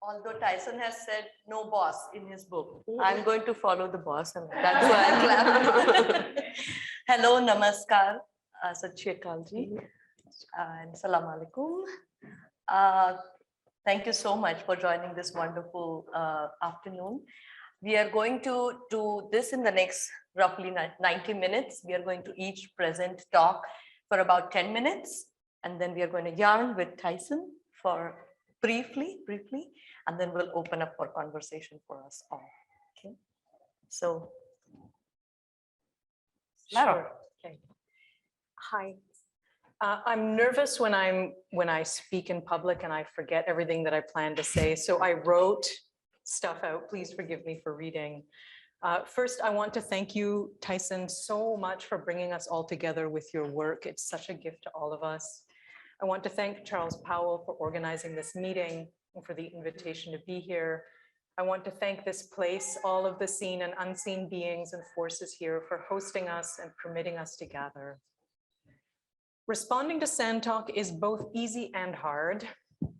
Although Tyson has said no boss in his book, I'm going to follow the boss, and that's why I clapped. Hello, namaskar, Sat Shri Akal ji, and salam alaikum. Thank you so much for joining this wonderful afternoon. We are going to do this in the next roughly 90 minutes. We are going to each present talk for about 10 minutes, and then we are going to yarn with Tyson for briefly, and then we'll open up for conversation for us all. Okay. So, Lara. Sure. Okay. Hi. I'm nervous when I speak in public and I forget everything that I plan to say. So I wrote stuff out. Please forgive me for reading. First, I want to thank you, Tyson, so much for bringing us all together with your work. It's such a gift to all of us. I want to thank Charles Powell for organizing this meeting and for the invitation to be here. I want to thank this place, all of the seen and unseen beings and forces here for hosting us and permitting us to gather. Responding to Sand Talk is both easy and hard.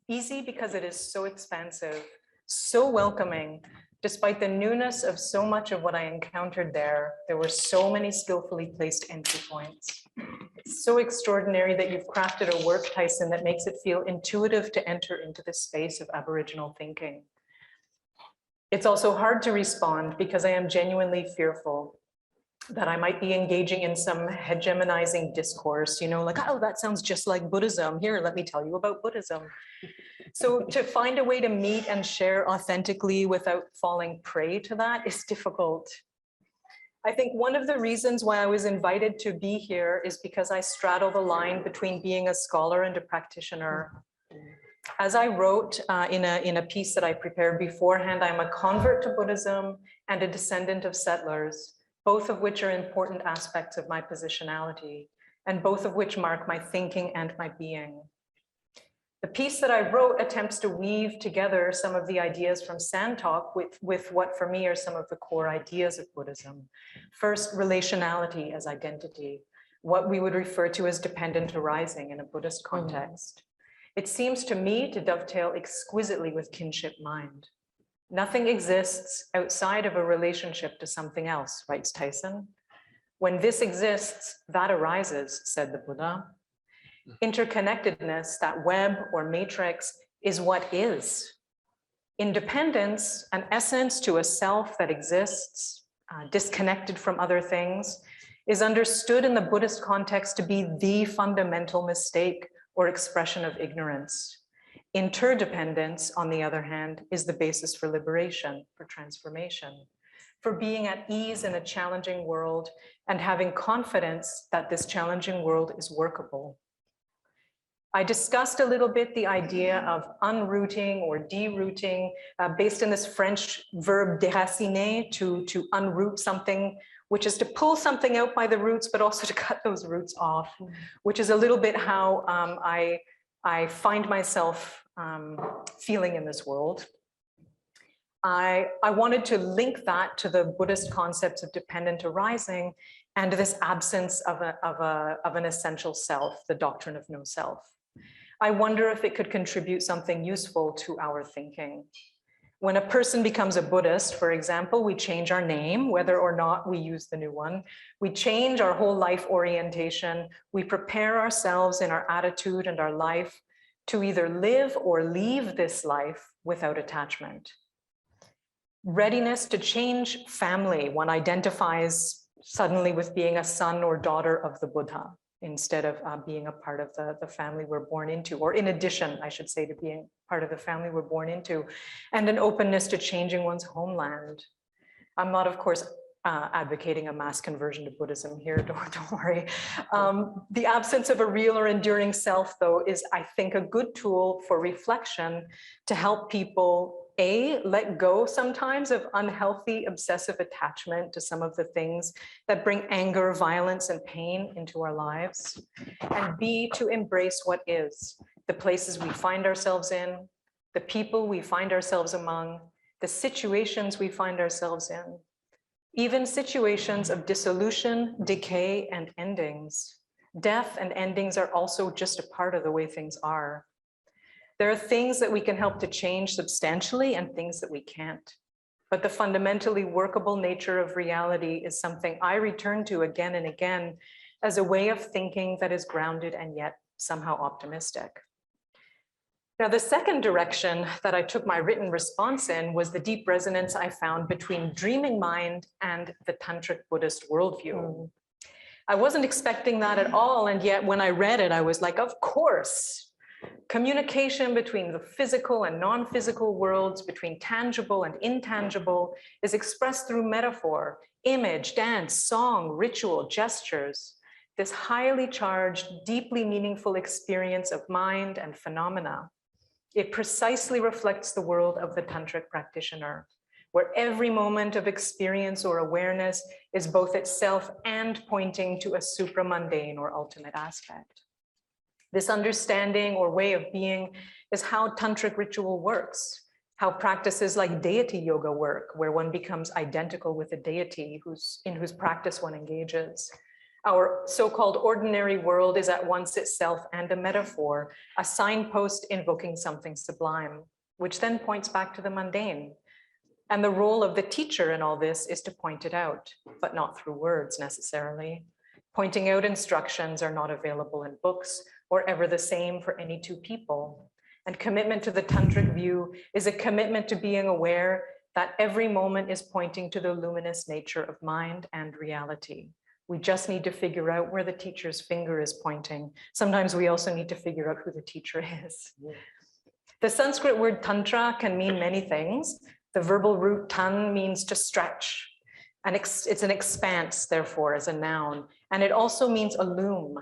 Easy because it is so expansive, so welcoming. Despite the newness of so much of what I encountered there were so many skillfully placed entry points. It's so extraordinary that you've crafted a work, Tyson, that makes it feel intuitive to enter into the space of Aboriginal thinking. It's also hard to respond because I am genuinely fearful that I might be engaging in some hegemonizing discourse, you know, like, oh, that sounds just like Buddhism. Here, let me tell you about Buddhism. So to find a way to meet and share authentically without falling prey to that is difficult. I think one of the reasons why I was invited to be here is because I straddle the line between being a scholar and a practitioner. As I wrote in a piece that I prepared beforehand, I'm a convert to Buddhism and a descendant of settlers, both of which are important aspects of my positionality, and both of which mark my thinking and my being. The piece that I wrote attempts to weave together some of the ideas from Sand Talk with what for me are some of the core ideas of Buddhism. First, relationality as identity, what we would refer to as dependent arising in a Buddhist context. It seems to me to dovetail exquisitely with kinship mind. Nothing exists outside of a relationship to something else, writes Tyson. When this exists, that arises, said the Buddha. Interconnectedness, that web or matrix, is what is. Independence, an essence to a self that exists, disconnected from other things, is understood in the Buddhist context to be the fundamental mistake or expression of ignorance. Interdependence, on the other hand, is the basis for liberation, for transformation, for being at ease in a challenging world and having confidence that this challenging world is workable. I discussed a little bit the idea of unrooting or derooting based in this French verb déraciner, to unroot something, which is to pull something out by the roots, but also to cut those roots off, which is a little bit how I find myself feeling in this world. I wanted to link that to the Buddhist concepts of dependent arising and this absence of an essential self, the doctrine of no self. I wonder if it could contribute something useful to our thinking. When a person becomes a Buddhist, for example, we change our name, whether or not we use the new one. We change our whole life orientation. We prepare ourselves in our attitude and our life to either live or leave this life without attachment. Readiness to change family, one identifies suddenly with being a son or daughter of the Buddha, instead of being a part of the family we're born into, or in addition, I should say, to being part of the family we're born into, and an openness to changing one's homeland. I'm not, of course, advocating a mass conversion to Buddhism here, don't worry. The absence of a real or enduring self, though, is, I think, a good tool for reflection to help people let go sometimes of unhealthy obsessive attachment to some of the things that bring anger, violence, and pain into our lives, and B, to embrace what is, the places we find ourselves in, the people we find ourselves among, the situations we find ourselves in, even situations of dissolution, decay, and endings. Death and endings are also just a part of the way things are. There are things that we can help to change substantially and things that we can't. But the fundamentally workable nature of reality is something I return to again and again as a way of thinking that is grounded and yet somehow optimistic. Now, the second direction that I took my written response in was the deep resonance I found between dreaming mind and the Tantric Buddhist worldview. I wasn't expecting that at all, and yet when I read it, I was like, of course. Communication between the physical and non-physical worlds, between tangible and intangible, is expressed through metaphor, image, dance, song, ritual, gestures. This highly charged, deeply meaningful experience of mind and phenomena. It precisely reflects the world of the Tantric practitioner, where every moment of experience or awareness is both itself and pointing to a supramundane or ultimate aspect. This understanding or way of being is how Tantric ritual works, how practices like deity yoga work, where one becomes identical with a deity in whose practice one engages. Our so-called ordinary world is at once itself and a metaphor, a signpost invoking something sublime, which then points back to the mundane. And the role of the teacher in all this is to point it out, but not through words necessarily. Pointing out instructions are not available in books or ever the same for any two people. And commitment to the Tantric view is a commitment to being aware that every moment is pointing to the luminous nature of mind and reality. We just need to figure out where the teacher's finger is pointing. Sometimes we also need to figure out who the teacher is. The Sanskrit word tantra can mean many things. The verbal root tan means to stretch. And it's an expanse, therefore, as a noun. And it also means a loom.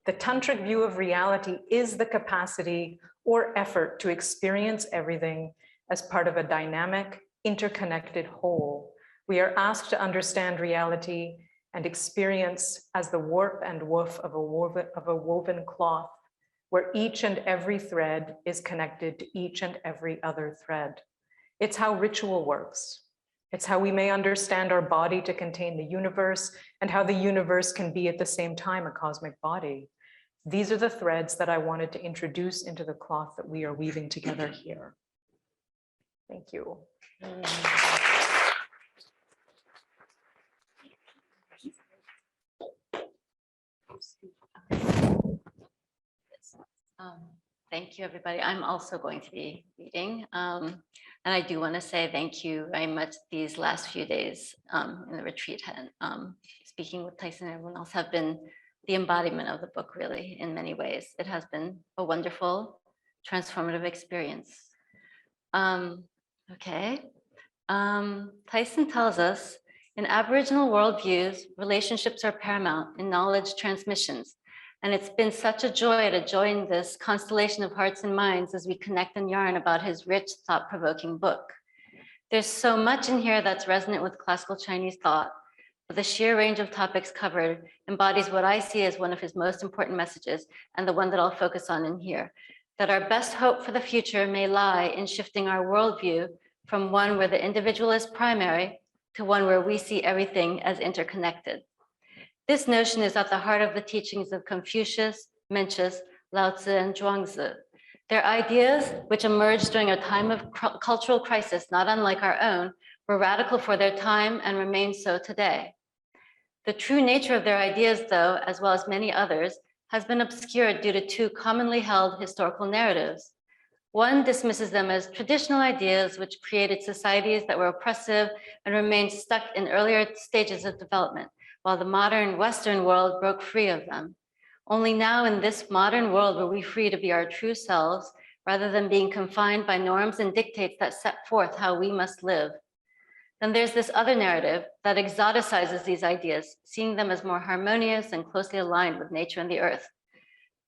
The Tantric view of reality is the capacity or effort to experience everything as part of a dynamic, interconnected whole. We are asked to understand reality and experience as the warp and woof of a woven cloth, where each and every thread is connected to each and every other thread. It's how ritual works. It's how we may understand our body to contain the universe and how the universe can be at the same time a cosmic body. These are the threads that I wanted to introduce into the cloth that we are weaving together here. Thank you. Thank you, everybody. I'm also going to be reading. And I do want to say thank you very much. These last few days in the retreat, speaking with Tyson and everyone else, have been the embodiment of the book, really, in many ways. It has been a wonderful, transformative experience. Tyson tells us, in Aboriginal worldviews, relationships are paramount in knowledge transmissions. And it's been such a joy to join this constellation of hearts and minds as we connect and yarn about his rich, thought-provoking book. There's so much in here that's resonant with classical Chinese thought, but the sheer range of topics covered embodies what I see as one of his most important messages, and the one that I'll focus on in here, that our best hope for the future may lie in shifting our worldview from one where the individual is primary to one where we see everything as interconnected. This notion is at the heart of the teachings of Confucius, Mencius, Lao Tzu, and Zhuangzi. Their ideas, which emerged during a time of cultural crisis not unlike our own, were radical for their time and remain so today. The true nature of their ideas, though, as well as many others, has been obscured due to two commonly held historical narratives. One dismisses them as traditional ideas which created societies that were oppressive and remained stuck in earlier stages of development, while the modern Western world broke free of them. Only now in this modern world were we free to be our true selves, rather than being confined by norms and dictates that set forth how we must live. Then there's this other narrative that exoticizes these ideas, seeing them as more harmonious and closely aligned with nature and the earth.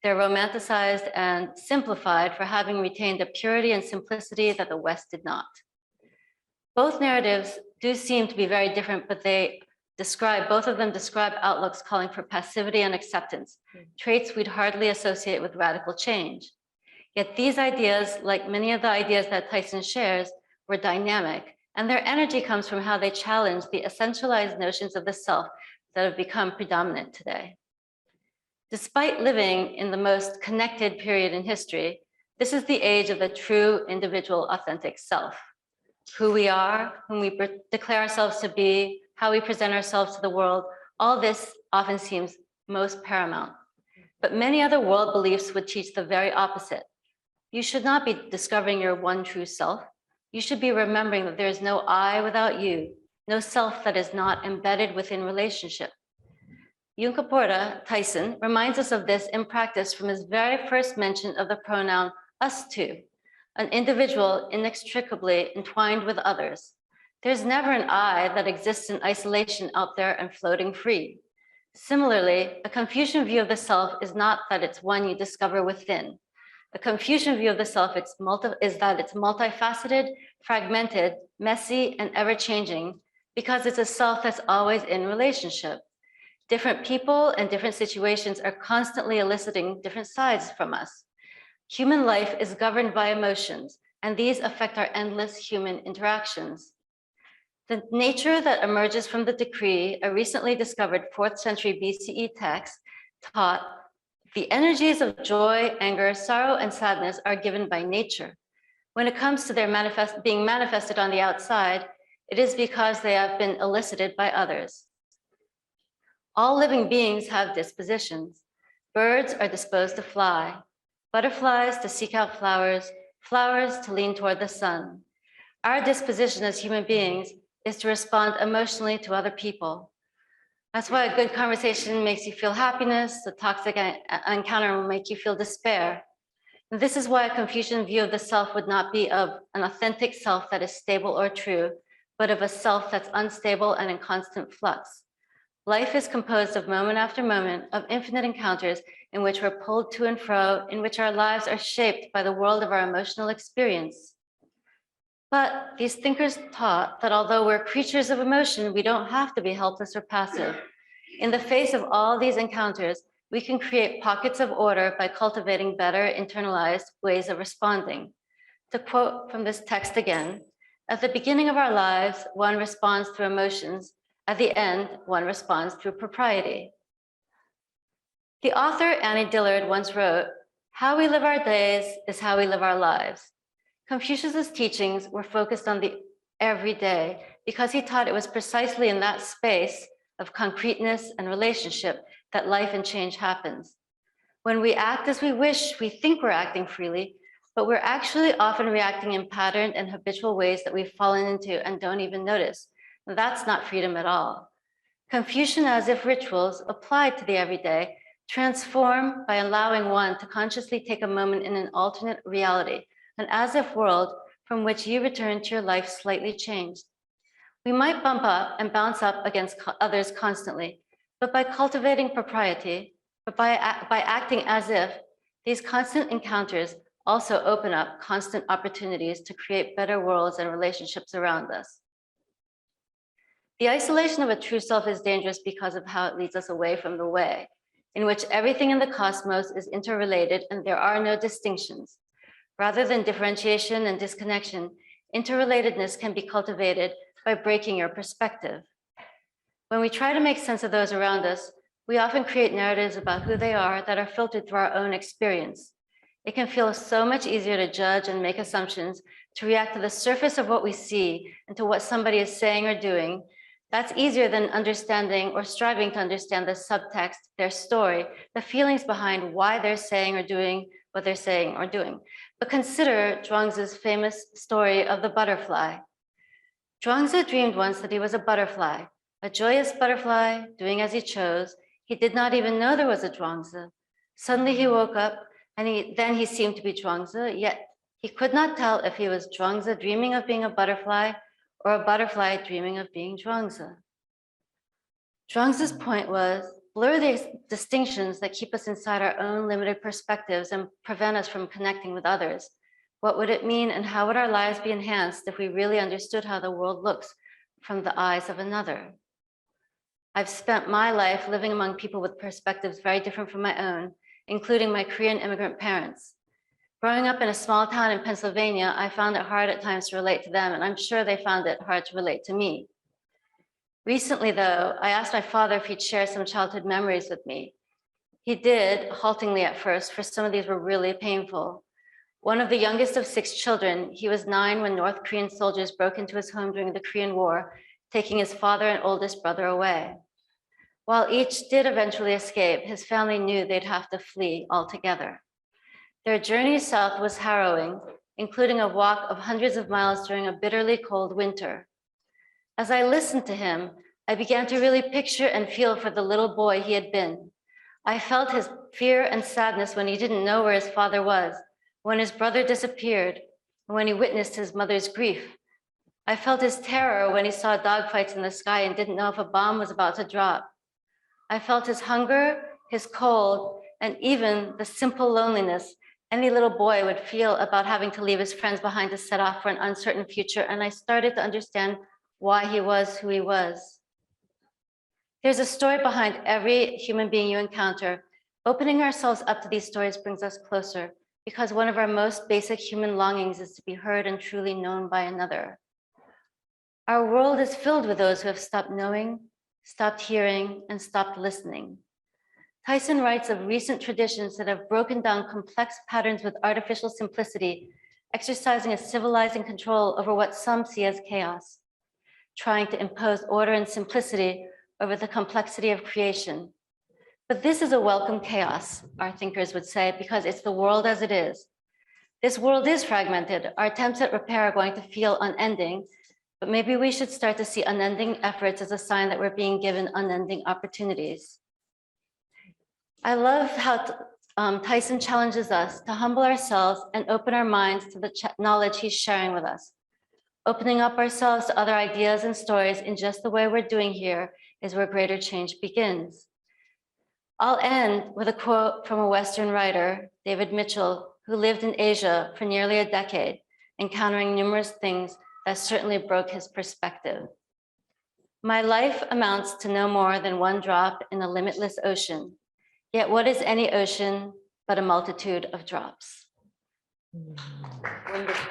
They're romanticized and simplified for having retained a purity and simplicity that the West did not. Both narratives do seem to be very different, but both of them describe outlooks calling for passivity and acceptance, traits we'd hardly associate with radical change. Yet these ideas, like many of the ideas that Tyson shares, were dynamic, and their energy comes from how they challenge the essentialized notions of the self that have become predominant today. Despite living in the most connected period in history, This is the age of the true individual authentic self. Who we are, whom we declare ourselves to be, how we present ourselves to the world, all this often seems most paramount. But many other world beliefs would teach the very opposite. You should not be discovering your one true self. You should be remembering that there is no I without you, no self that is not embedded within relationship. Yunkaporta, Tyson, reminds us of this in practice from his very first mention of the pronoun us two, an individual inextricably entwined with others. There's never an I that exists in isolation out there and floating free. Similarly, a Confucian view of the self is not that it's one you discover within. A Confucian view of the self is that it's multifaceted, fragmented, messy, and ever-changing because it's a self that's always in relationship. Different people and different situations are constantly eliciting different sides from us. Human life is governed by emotions, and these affect our endless human interactions. The nature that emerges from the decree, a recently discovered 4th century BCE text, taught the energies of joy, anger, sorrow, and sadness are given by nature. When it comes to their being manifested on the outside, it is because they have been elicited by others. All living beings have dispositions. Birds are disposed to fly, butterflies to seek out flowers, flowers to lean toward the sun. Our disposition as human beings is to respond emotionally to other people. That's why a good conversation makes you feel happiness, a toxic encounter will make you feel despair. And this is why a Confucian view of the self would not be of an authentic self that is stable or true, but of a self that's unstable and in constant flux. Life is composed of moment after moment of infinite encounters in which we're pulled to and fro, in which our lives are shaped by the world of our emotional experience. But these thinkers taught that although we're creatures of emotion, we don't have to be helpless or passive. In the face of all these encounters, we can create pockets of order by cultivating better internalized ways of responding. To quote from this text again, at the beginning of our lives, one responds through emotions. At the end, one responds through propriety. The author Annie Dillard once wrote, "How we live our days is how we live our lives." Confucius's teachings were focused on the everyday because he taught it was precisely in that space of concreteness and relationship that life and change happens. When we act as we wish, we think we're acting freely, but we're actually often reacting in patterned and habitual ways that we've fallen into and don't even notice. That's not freedom at all. Confucian as if rituals applied to the everyday transform by allowing one to consciously take a moment in an alternate reality, an as if world from which you return to your life slightly changed. We might bump up and bounce up against others constantly, but by cultivating propriety, by acting as if, these constant encounters also open up constant opportunities to create better worlds and relationships around us. The isolation of a true self is dangerous because of how it leads us away from the way, in which everything in the cosmos is interrelated and there are no distinctions. Rather than differentiation and disconnection, interrelatedness can be cultivated by breaking your perspective. When we try to make sense of those around us, we often create narratives about who they are that are filtered through our own experience. It can feel so much easier to judge and make assumptions, to react to the surface of what we see and to what somebody is saying or doing. That's easier than understanding or striving to understand the subtext, their story, the feelings behind why they're saying or doing what they're saying or doing. But consider Zhuangzi's famous story of the butterfly. Zhuangzi dreamed once that he was a butterfly, a joyous butterfly doing as he chose. He did not even know there was a Zhuangzi. Suddenly he woke up and then he seemed to be Zhuangzi, yet he could not tell if he was Zhuangzi dreaming of being a butterfly or a butterfly dreaming of being Zhuangzi. Zhuangzi's point was, blur the distinctions that keep us inside our own limited perspectives and prevent us from connecting with others. What would it mean and how would our lives be enhanced if we really understood how the world looks from the eyes of another? I've spent my life living among people with perspectives very different from my own, including my Korean immigrant parents. Growing up in a small town in Pennsylvania, I found it hard at times to relate to them, and I'm sure they found it hard to relate to me. Recently, though, I asked my father if he'd share some childhood memories with me. He did, haltingly at first, for some of these were really painful. One of the youngest of 6 children, he was 9 when North Korean soldiers broke into his home during the Korean War, taking his father and oldest brother away. While each did eventually escape, his family knew they'd have to flee altogether. Their journey south was harrowing, including a walk of hundreds of miles during a bitterly cold winter. As I listened to him, I began to really picture and feel for the little boy he had been. I felt his fear and sadness when he didn't know where his father was, when his brother disappeared, and when he witnessed his mother's grief. I felt his terror when he saw dogfights in the sky and didn't know if a bomb was about to drop. I felt his hunger, his cold, and even the simple loneliness any little boy would feel about having to leave his friends behind to set off for an uncertain future, and I started to understand why he was who he was. There's a story behind every human being you encounter. Opening ourselves up to these stories brings us closer, because one of our most basic human longings is to be heard and truly known by another. Our world is filled with those who have stopped knowing, stopped hearing, and stopped listening. Tyson writes of recent traditions that have broken down complex patterns with artificial simplicity, exercising a civilizing control over what some see as chaos, trying to impose order and simplicity over the complexity of creation. But this is a welcome chaos, our thinkers would say, because it's the world as it is. This world is fragmented. Our attempts at repair are going to feel unending, but maybe we should start to see unending efforts as a sign that we're being given unending opportunities. I love how Tyson challenges us to humble ourselves and open our minds to the knowledge he's sharing with us. Opening up ourselves to other ideas and stories in just the way we're doing here is where greater change begins. I'll end with a quote from a Western writer, David Mitchell, who lived in Asia for nearly a decade, encountering numerous things that certainly broke his perspective. My life amounts to no more than one drop in a limitless ocean. Yet what is any ocean but a multitude of drops? Wonderful.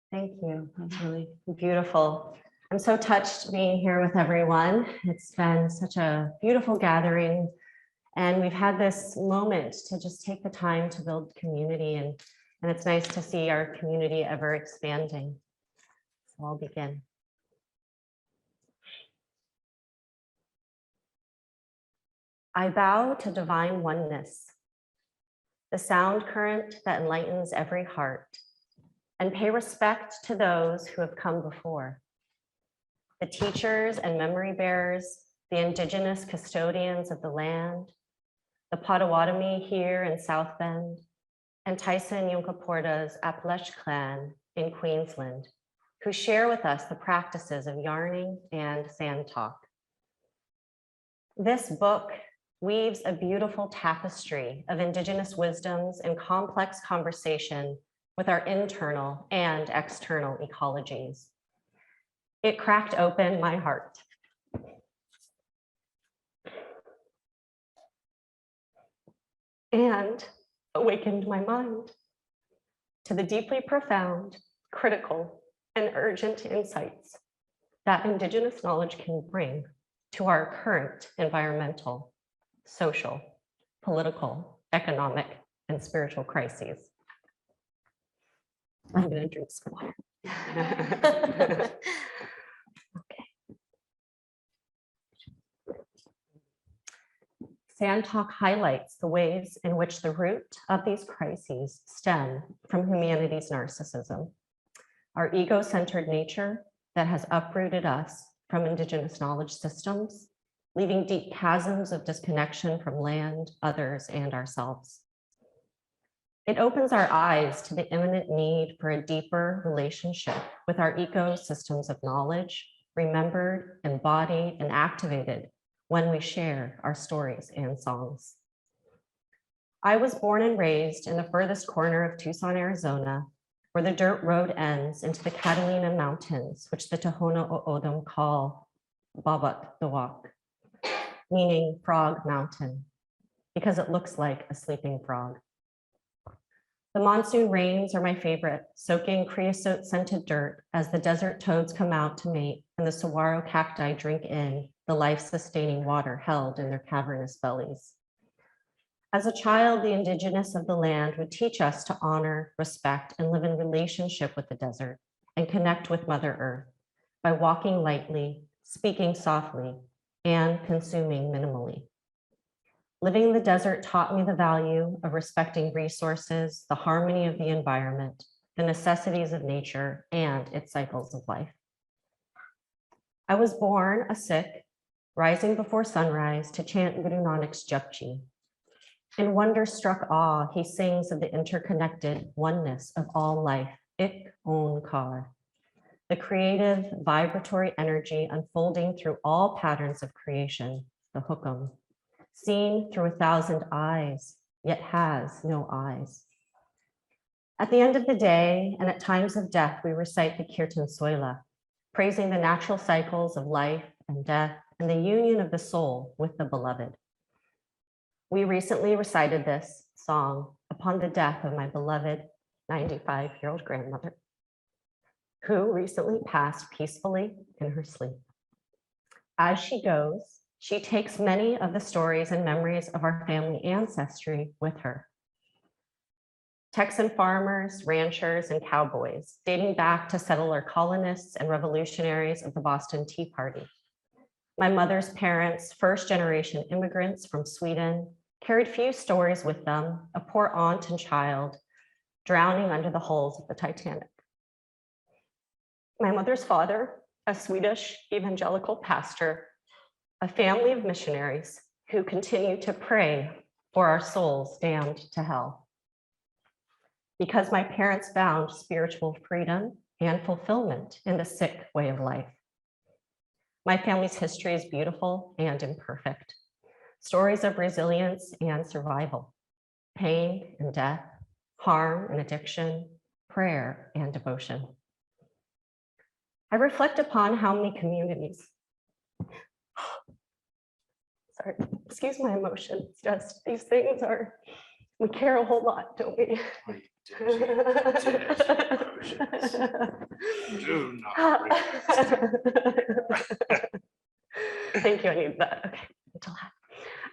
Thank you. That's really beautiful. I'm so touched being here with everyone. It's been such a beautiful gathering, and we've had this moment to just take the time to build community, and it's nice to see our community ever expanding. So I'll begin. I bow to divine oneness, the sound current that enlightens every heart, and pay respect to those who have come before. The teachers and memory bearers, the indigenous custodians of the land, the Potawatomi here in South Bend, and Tyson Yunkaporta's Apalech clan in Queensland, who share with us the practices of yarning and sand talk. This book weaves a beautiful tapestry of indigenous wisdoms and complex conversation with our internal and external ecologies. It cracked open my heart. And awakened my mind to the deeply profound, critical, and urgent insights that indigenous knowledge can bring to our current environmental, social, political, economic, and spiritual crises. I'm going to drink some water. Okay. Sand Talk highlights the ways in which the root of these crises stem from humanity's narcissism, our ego-centered nature that has uprooted us from indigenous knowledge systems, leaving deep chasms of disconnection from land, others, and ourselves. It opens our eyes to the imminent need for a deeper relationship with our ecosystems of knowledge, remembered, embodied, and activated when we share our stories and songs. I was born and raised in the furthest corner of Tucson, Arizona, where the dirt road ends into the Catalina Mountains, which the Tohono O'odham call Babak the Walk, meaning Frog Mountain, because it looks like a sleeping frog. The monsoon rains are my favorite, soaking creosote-scented dirt as the desert toads come out to mate and the saguaro cacti drink in the life-sustaining water held in their cavernous bellies. As a child, the indigenous of the land would teach us to honor, respect, and live in relationship with the desert and connect with Mother Earth by walking lightly, speaking softly, and consuming minimally. Living in the desert taught me the value of respecting resources, the harmony of the environment, the necessities of nature, and its cycles of life. I was born a Sikh, rising before sunrise to chant Guru Nanak's Japji. In wonder-struck awe, he sings of the interconnected oneness of all life, Ik Onkar, the creative, vibratory energy unfolding through all patterns of creation, the Hukum, seen through 1,000 eyes, yet has no eyes. At the end of the day, and at times of death, we recite the Kirtan Soila, praising the natural cycles of life and death and the union of the soul with the beloved. We recently recited this song upon the death of my beloved 95-year-old grandmother, who recently passed peacefully in her sleep. As she goes, she takes many of the stories and memories of our family ancestry with her. Texan farmers, ranchers, and cowboys, dating back to settler colonists and revolutionaries of the Boston Tea Party. My mother's parents, first-generation immigrants from Sweden, carried few stories with them, a poor aunt and child drowning under the hulls of the Titanic. My mother's father, a Swedish evangelical pastor, a family of missionaries who continue to pray for our souls damned to hell. Because my parents found spiritual freedom and fulfillment in the Sikh way of life. My family's history is beautiful and imperfect. Stories of resilience and survival, pain and death, harm and addiction, prayer and devotion. I reflect upon how many communities, sorry, excuse my emotions, just these things are, we care a whole lot, don't we? Do not Thank you, I need that, okay.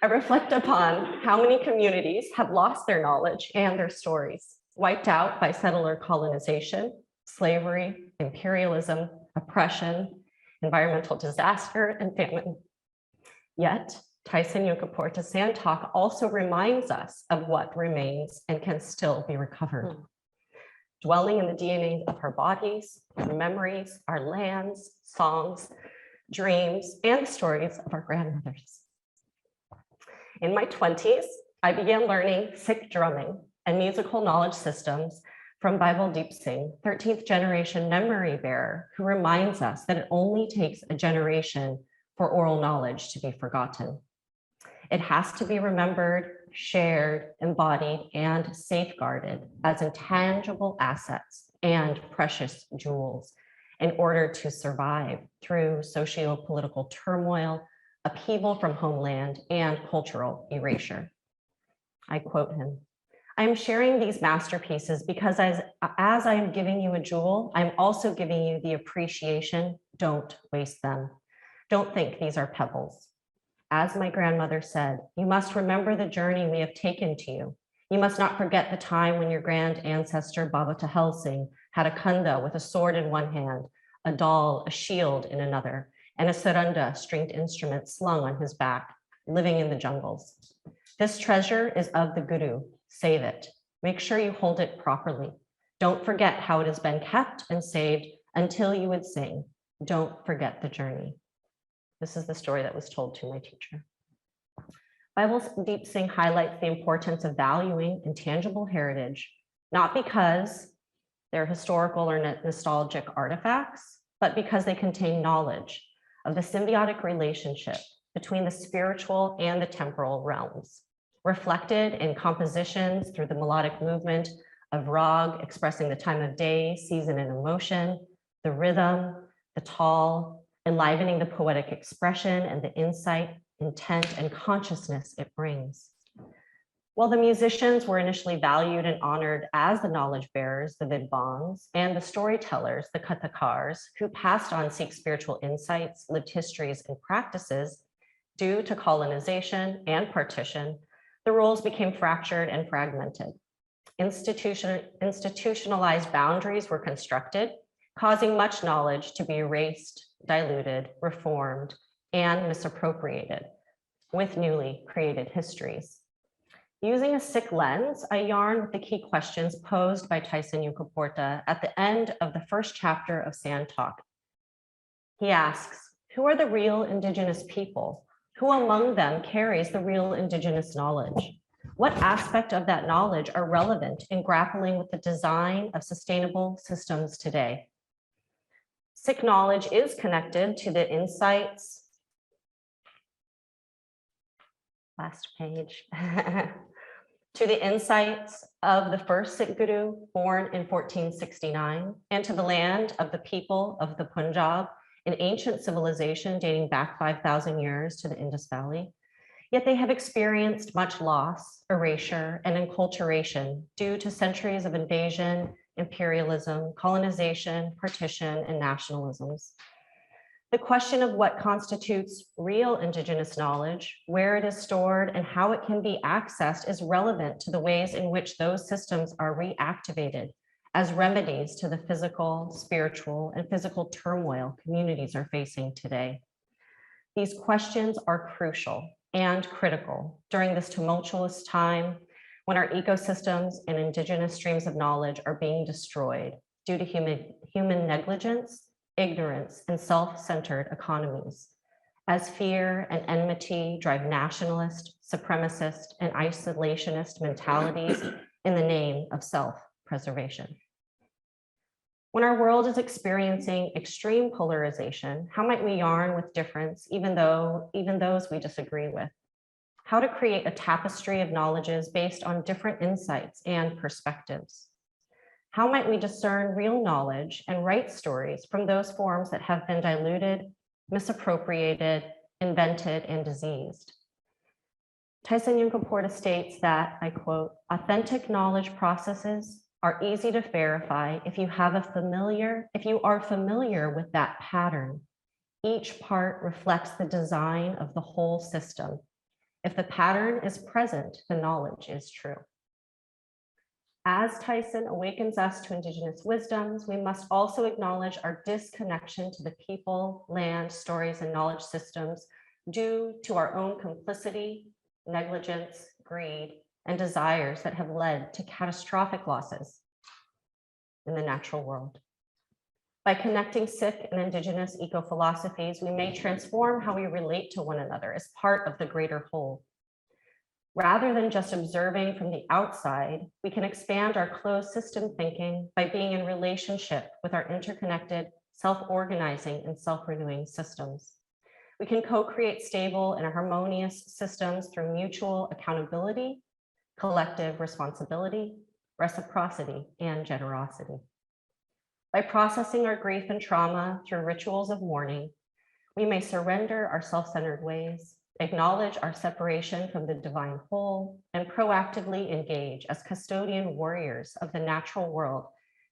I reflect upon how many communities have lost their knowledge and their stories, wiped out by settler colonization, slavery, imperialism, oppression, environmental disaster, and famine. Yet, Tyson Yunkaporta Sand Talk also reminds us of what remains and can still be recovered. Dwelling in the DNA of our bodies, our memories, our lands, songs, dreams, and stories of our grandmothers. In my 20s, I began learning Sikh drumming and musical knowledge systems from Bible Deep Singh, 13th generation memory bearer, who reminds us that it only takes a generation for oral knowledge to be forgotten. It has to be remembered, shared, embodied, and safeguarded as intangible assets and precious jewels in order to survive through socio-political turmoil, upheaval from homeland, and cultural erasure. I quote him, "I am sharing these masterpieces because as I am giving you a jewel, I'm also giving you the appreciation. Don't waste them. Don't think these are pebbles. As my grandmother said, you must remember the journey we have taken to you. You must not forget the time when your grand ancestor Baba Tahel Singh had a khanda with a sword in one hand, a dal, a shield in another, and a saranda, stringed instrument slung on his back, living in the jungles. This treasure is of the Guru. Save it. Make sure you hold it properly. Don't forget how it has been kept and saved until you would sing. Don't forget the journey." This is the story that was told to my teacher. Bible Deep Singh highlights the importance of valuing intangible heritage, not because they're historical or nostalgic artifacts, but because they contain knowledge of the symbiotic relationship between the spiritual and the temporal realms, reflected in compositions through the melodic movement of rag expressing the time of day, season, and emotion, the rhythm, the tal, enlivening the poetic expression and the insight, intent, and consciousness it brings. While the musicians were initially valued and honored as the knowledge bearers, the vidvans, and the storytellers, the kathakars, who passed on Sikh spiritual insights, lived histories, and practices, due to colonization and partition, the roles became fractured and fragmented. Institutionalized boundaries were constructed, causing much knowledge to be erased, diluted, reformed, and misappropriated with newly created histories. Using a Sikh lens, I yarn with the key questions posed by Tyson Yunkaporta at the end of the first chapter of Sand Talk. He asks, who are the real Indigenous people? Who among them carries the real Indigenous knowledge? What aspect of that knowledge are relevant in grappling with the design of sustainable systems today? Sikh knowledge is connected to the insights, last page, to the insights of the first Sikh Guru born in 1469 and to the land of the people of the Punjab, an ancient civilization dating back 5,000 years to the Indus Valley. Yet they have experienced much loss, erasure, and enculturation due to centuries of invasion, imperialism, colonization, partition, and nationalisms. The question of what constitutes real Indigenous knowledge, where it is stored, and how it can be accessed is relevant to the ways in which those systems are reactivated as remedies to the physical, spiritual, and physical turmoil communities are facing today. These questions are crucial and critical during this tumultuous time when our ecosystems and Indigenous streams of knowledge are being destroyed due to human negligence, ignorance, and self-centered economies, as fear and enmity drive nationalist, supremacist, and isolationist mentalities in the name of self-preservation. When our world is experiencing extreme polarization, how might we yarn with difference, even those we disagree with? How to create a tapestry of knowledges based on different insights and perspectives? How might we discern real knowledge and write stories from those forms that have been diluted, misappropriated, invented, and diseased? Tyson Yunkaporta states that, I quote, authentic knowledge processes are easy to verify if you are familiar with that pattern. Each part reflects the design of the whole system. If the pattern is present, the knowledge is true. As Tyson awakens us to Indigenous wisdoms, we must also acknowledge our disconnection to the people, land, stories, and knowledge systems due to our own complicity, negligence, greed, and desires that have led to catastrophic losses in the natural world. By connecting Sikh and Indigenous eco-philosophies, we may transform how we relate to one another as part of the greater whole. Rather than just observing from the outside, we can expand our closed system thinking by being in relationship with our interconnected, self-organizing, and self-renewing systems. We can co-create stable and harmonious systems through mutual accountability, collective responsibility, reciprocity, and generosity. By processing our grief and trauma through rituals of mourning, we may surrender our self-centered ways, acknowledge our separation from the divine whole, and proactively engage as custodian warriors of the natural world,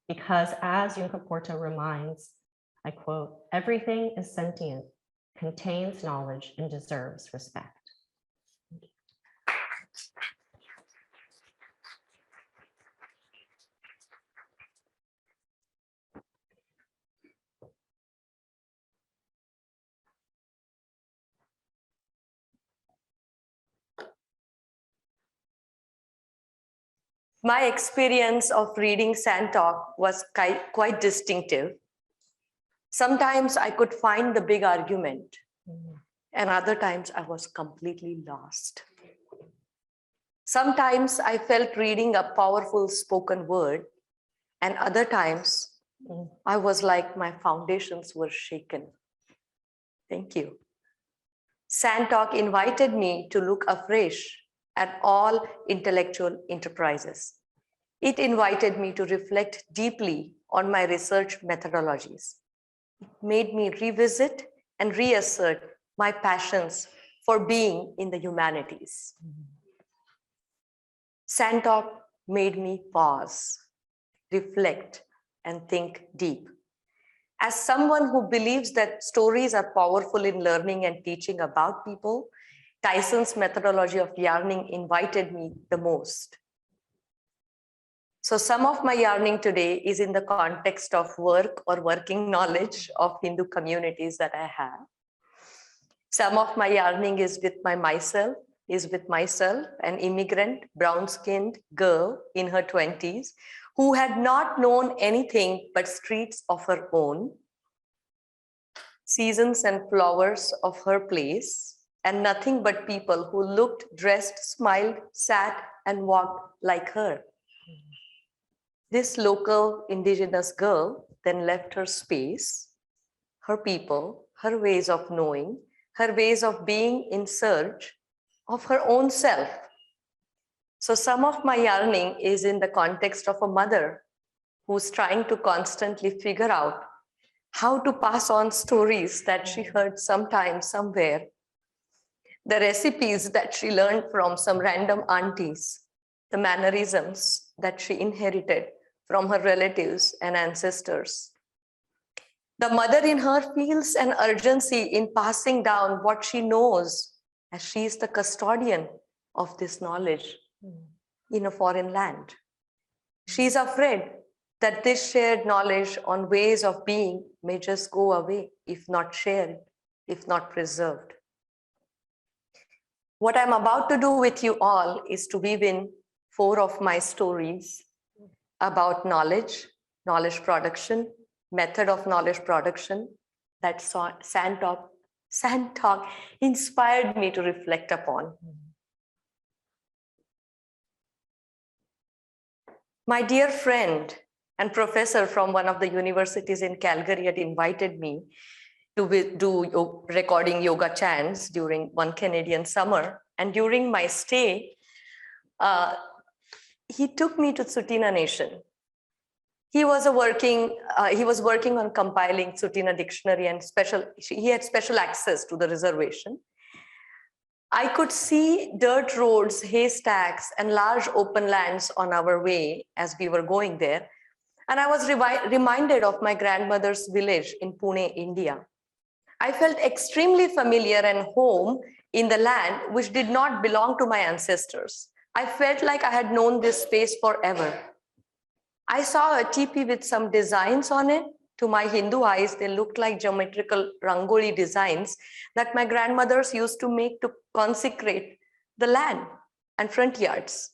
because as Yunkaporta reminds, I quote, everything is sentient, contains knowledge, and deserves respect. My experience of reading Sand Talk was quite distinctive. Sometimes I could find the big argument, and other times I was completely lost. Sometimes I felt reading a powerful spoken word, and other times I was like my foundations were shaken. Thank you. Sand Talk invited me to look afresh at all intellectual enterprises. It invited me to reflect deeply on my research methodologies. It made me revisit and reassert my passions for being in the humanities. Sandtalk made me pause, reflect, and think deep. As someone who believes that stories are powerful in learning and teaching about people, Tyson's methodology of yarning invited me the most. So some of my yarning today is in the context of work or working knowledge of Hindu communities that I have. Some of my yarning is with myself, an immigrant, brown-skinned girl in her 20s, who had not known anything but streets of her own, seasons and flowers of her place, and nothing but people who looked, dressed, smiled, sat, and walked like her. This local indigenous girl then left her space, her people, her ways of knowing, her ways of being in search of her own self. So some of my yarning is in the context of a mother who's trying to constantly figure out how to pass on stories that she heard sometime, somewhere, the recipes that she learned from some random aunties, the mannerisms that she inherited from her relatives and ancestors. The mother in her feels an urgency in passing down what she knows, as she is the custodian of this knowledge in a foreign land. She's afraid that this shared knowledge on ways of being may just go away if not shared, if not preserved. What I'm about to do with you all is to weave in 4 of my stories about knowledge, knowledge production, method of knowledge production that Sandtalk inspired me to reflect upon. My dear friend and professor from one of the universities in Calgary had invited me to do recording yoga chants during one Canadian summer. And during my stay, he took me to Tsuut'ina Nation. He was working on compiling Tsuut'ina dictionary, and he had special access to the reservation. I could see dirt roads, haystacks, and large open lands on our way as we were going there. And I was reminded of my grandmother's village in Pune, India. I felt extremely familiar and home in the land which did not belong to my ancestors. I felt like I had known this space forever. I saw a teepee with some designs on it. To my Hindu eyes, they looked like geometrical rangoli designs that my grandmothers used to make to consecrate the land and front yards.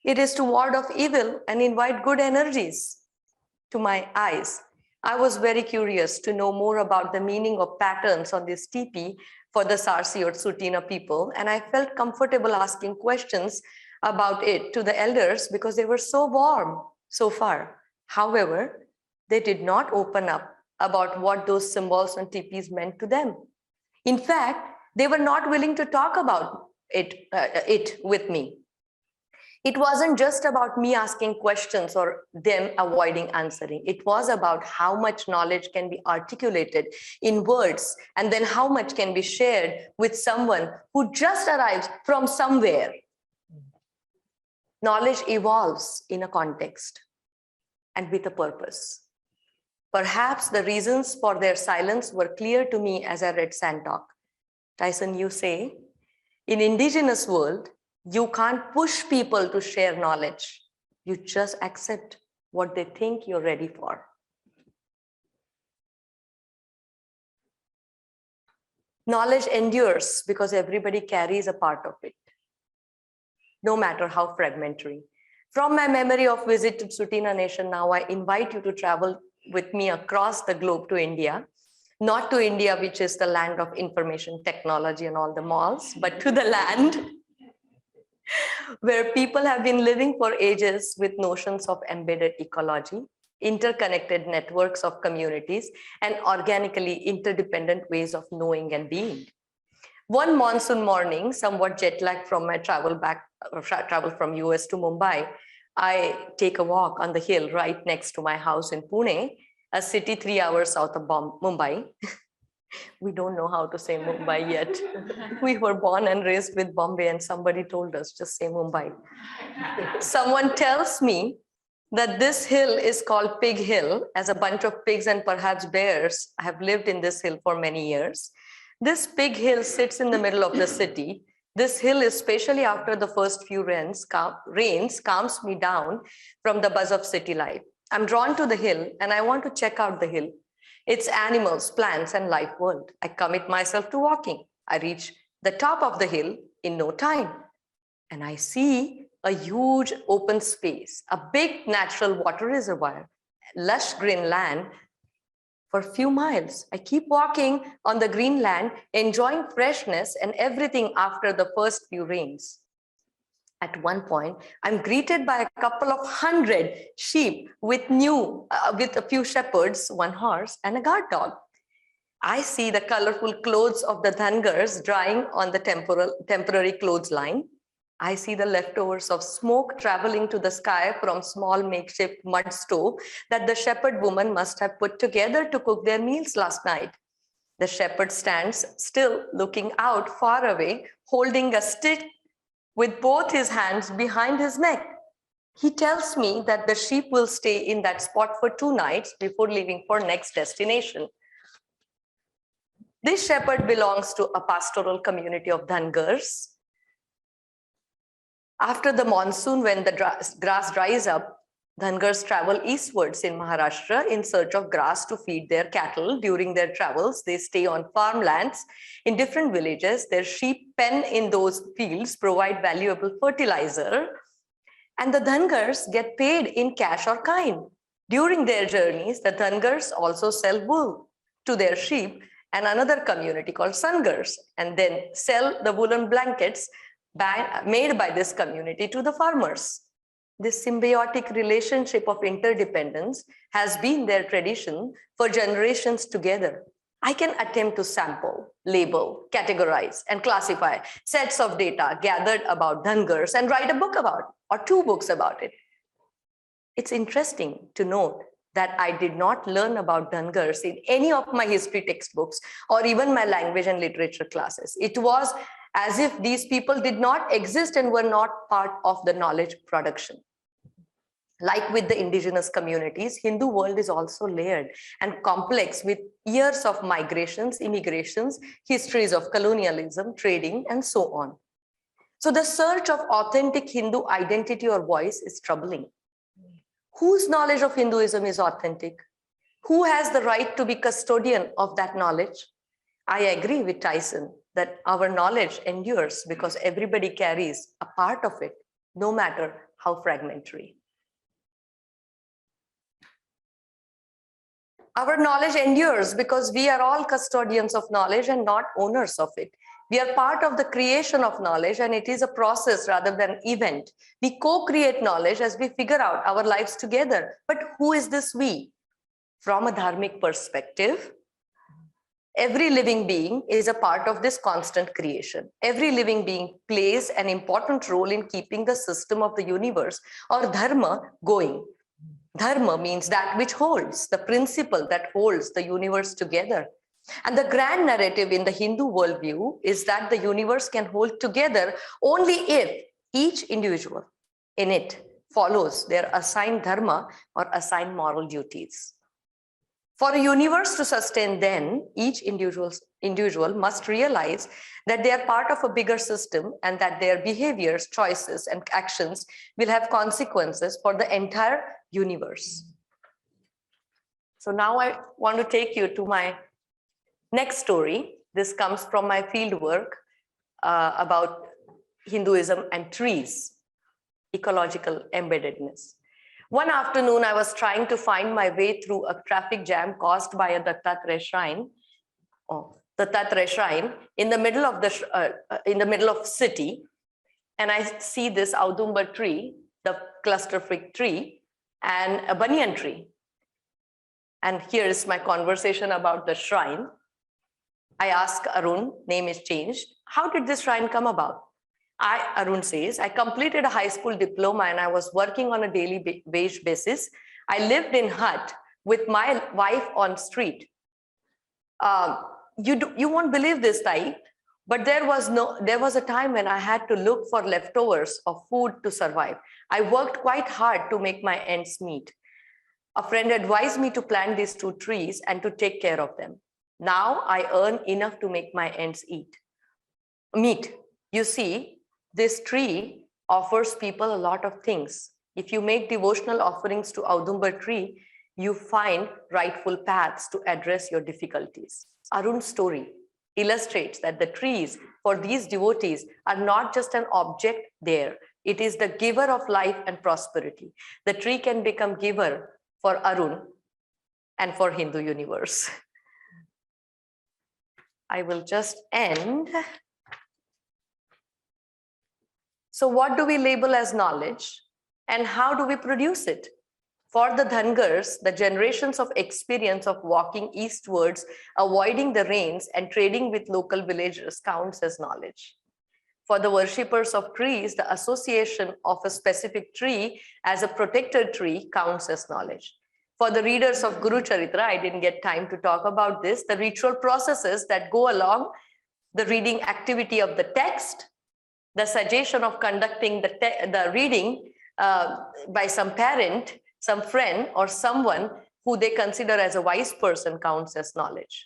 It is to ward off evil and invite good energies. To my eyes, I was very curious to know more about the meaning of patterns on this teepee for the Sarsi or Tsuut'ina people, and I felt comfortable asking questions about it to the elders because they were so warm so far. However, they did not open up about what those symbols on teepees meant to them. In fact, they were not willing to talk about it with me. It wasn't just about me asking questions or them avoiding answering. It was about how much knowledge can be articulated in words, and then how much can be shared with someone who just arrived from somewhere. Knowledge evolves in a context and with a purpose. Perhaps the reasons for their silence were clear to me as I read Sandtalk. Tyson, you say, in indigenous world, you can't push people to share knowledge. You just accept what they think you're ready for. Knowledge endures because everybody carries a part of it, no matter how fragmentary. From my memory of visit to Tsuut'ina Nation, now I invite you to travel with me across the globe to India, not to India, which is the land of information technology and all the malls, but to the land where people have been living for ages with notions of embedded ecology, interconnected networks of communities, and organically interdependent ways of knowing and being. One monsoon morning, somewhat jet lagged from my travel from US to Mumbai, I take a walk on the hill right next to my house in Pune, a city 3 hours south of Mumbai. We don't know how to say Mumbai yet. We were born and raised with Bombay, and somebody told us just say Mumbai. Someone tells me that this hill is called Pig Hill, as a bunch of pigs and perhaps bears have lived in this hill for many years. This Pig Hill sits in the middle of the city. This hill, especially after the first few rains, calms me down from the buzz of city life. I'm drawn to the hill and I want to check out the hill. Its animals, plants, and life world. I commit myself to walking. I reach the top of the hill in no time. And I see a huge open space, a big natural water reservoir, lush green land for a few miles. I keep walking on the green land, enjoying freshness and everything after the first few rains. At one point, I'm greeted by a couple of 100 sheep with a few shepherds, one horse, and a guard dog. I see the colorful clothes of the dhangars drying on the temporary clothesline. I see the leftovers of smoke traveling to the sky from small makeshift mud stove that the shepherd woman must have put together to cook their meals last night. The shepherd stands still, looking out far away, holding a stick with both his hands behind his neck. He tells me that the sheep will stay in that spot for 2 nights before leaving for next destination. This shepherd belongs to a pastoral community of dhangars. After the monsoon, when the grass dries up, dhangars travel eastwards in Maharashtra in search of grass to feed their cattle. During their travels, they stay on farmlands in different villages. Their sheep pen in those fields, provide valuable fertilizer, and the dhangars get paid in cash or kind. During their journeys, the dhangars also sell wool to their sheep and another community called sangars, and then sell the woolen blankets made by this community to the farmers. This symbiotic relationship of interdependence has been their tradition for generations together. I can attempt to sample, label, categorize, and classify sets of data gathered about dhangars and write a book about it, or 2 books about it. It's interesting to note that I did not learn about dhangars in any of my history textbooks or even my language and literature classes. It was as if these people did not exist and were not part of the knowledge production. Like with the indigenous communities, Hindu world is also layered and complex with years of migrations, immigrations, histories of colonialism, trading, and so on. So the search of authentic Hindu identity or voice is troubling. Whose knowledge of Hinduism is authentic? Who has the right to be custodian of that knowledge? I agree with Tyson that our knowledge endures because everybody carries a part of it, no matter how fragmentary. Our knowledge endures because we are all custodians of knowledge and not owners of it. We are part of the creation of knowledge, and it is a process rather than an event. We co-create knowledge as we figure out our lives together. But who is this we? From a dharmic perspective, every living being is a part of this constant creation. Every living being plays an important role in keeping the system of the universe or dharma going. Dharma means that which holds, the principle that holds the universe together. And the grand narrative in the Hindu worldview is that the universe can hold together only if each individual in it follows their assigned dharma or assigned moral duties. For a universe to sustain, then each individual must realize that they are part of a bigger system and that their behaviors, choices, and actions will have consequences for the entire universe. So now I want to take you to my next story. This comes from my field work about Hinduism and trees, ecological embeddedness. One afternoon, I was trying to find my way through a traffic jam caused by a Dattatreya shrine in the middle of city, and I see this Audumbar tree, the cluster fig tree, and a banyan tree. And here is my conversation about the shrine. I ask Arun, name is changed, how did this shrine come about? Arun says, I completed a high school diploma and I was working on a daily wage basis. I lived in hut with my wife on street. you won't believe this, Tai, but there was a time when I had to look for leftovers of food to survive. I worked quite hard to make my ends meet. A friend advised me to plant these 2 trees and to take care of them. Now I earn enough to make my ends meet. You see, this tree offers people a lot of things. If you make devotional offerings to Audumbar tree, you find rightful paths to address your difficulties. Arun's story illustrates that the trees for these devotees are not just an object there. It is the giver of life and prosperity. The tree can become giver for Arun and for Hindu universe. I will just end. So what do we label as knowledge and how do we produce it? For the Dhangars, the generations of experience of walking eastwards, avoiding the rains and trading with local villagers counts as knowledge. For the worshippers of trees, the association of a specific tree as a protected tree counts as knowledge. For the readers of Guru Charitra, I didn't get time to talk about this, the ritual processes that go along the reading activity of the text, the suggestion of conducting the reading by some parent, some friend, or someone who they consider as a wise person counts as knowledge.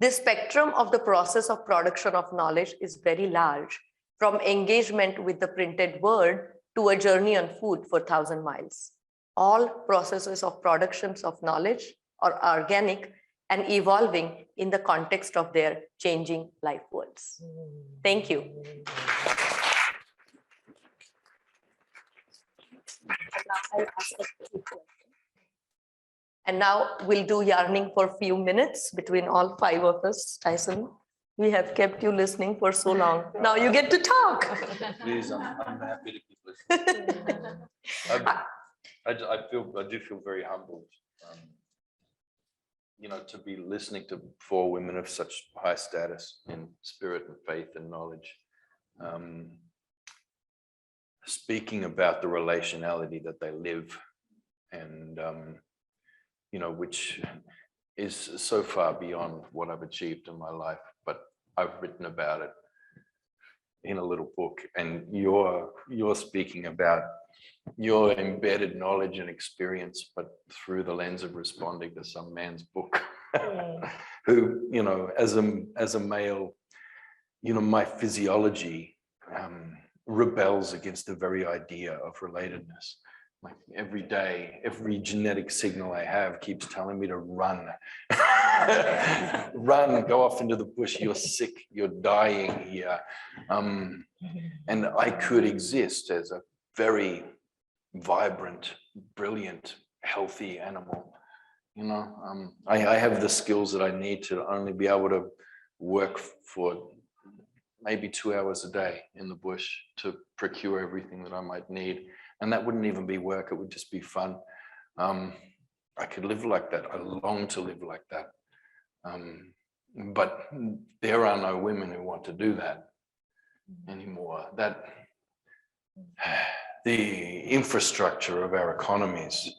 This spectrum of the process of production of knowledge is very large, from engagement with the printed word to a journey on foot for 1,000 miles. All processes of productions of knowledge are organic and evolving in the context of their changing life worlds. Thank you. And now we'll do yarning for a few minutes between all 5 of us. Tyson, we have kept you listening for so long. Now you get to talk. Please, I'm happy to keep listening. I do feel very humbled, to be listening to 4 women of such high status in spirit and faith and knowledge, speaking about the relationality that they live, and which is so far beyond what I've achieved in my life, but I've written about it in a little book, and you're speaking about your embedded knowledge and experience, but through the lens of responding to some man's book. Who, as a male, my physiology rebels against the very idea of relatedness. Like every day, every genetic signal I have keeps telling me to run. Run, go off into the bush, you're sick, you're dying here. And I could exist as a very vibrant, brilliant, healthy animal. I have the skills that I need to only be able to work for maybe 2 hours a day in the bush to procure everything that I might need. And that wouldn't even be work, it would just be fun. I could live like that. I long to live like that. But there are no women who want to do that anymore. That the infrastructure of our economies,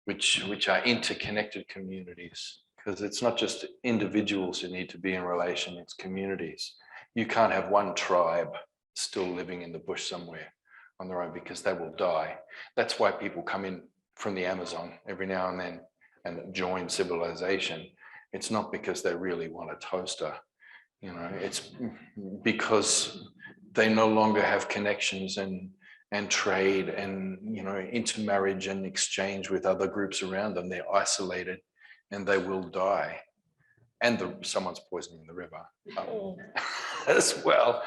which are interconnected communities, because it's not just individuals who need to be in relation, it's communities. You can't have one tribe still living in the bush somewhere on their own, because they will die. That's why people come in from the Amazon every now and then and join civilization. It's not because they really want a toaster, it's because they no longer have connections and trade and intermarriage and exchange with other groups around them. They're isolated and they will die. And someone's poisoning the river as well.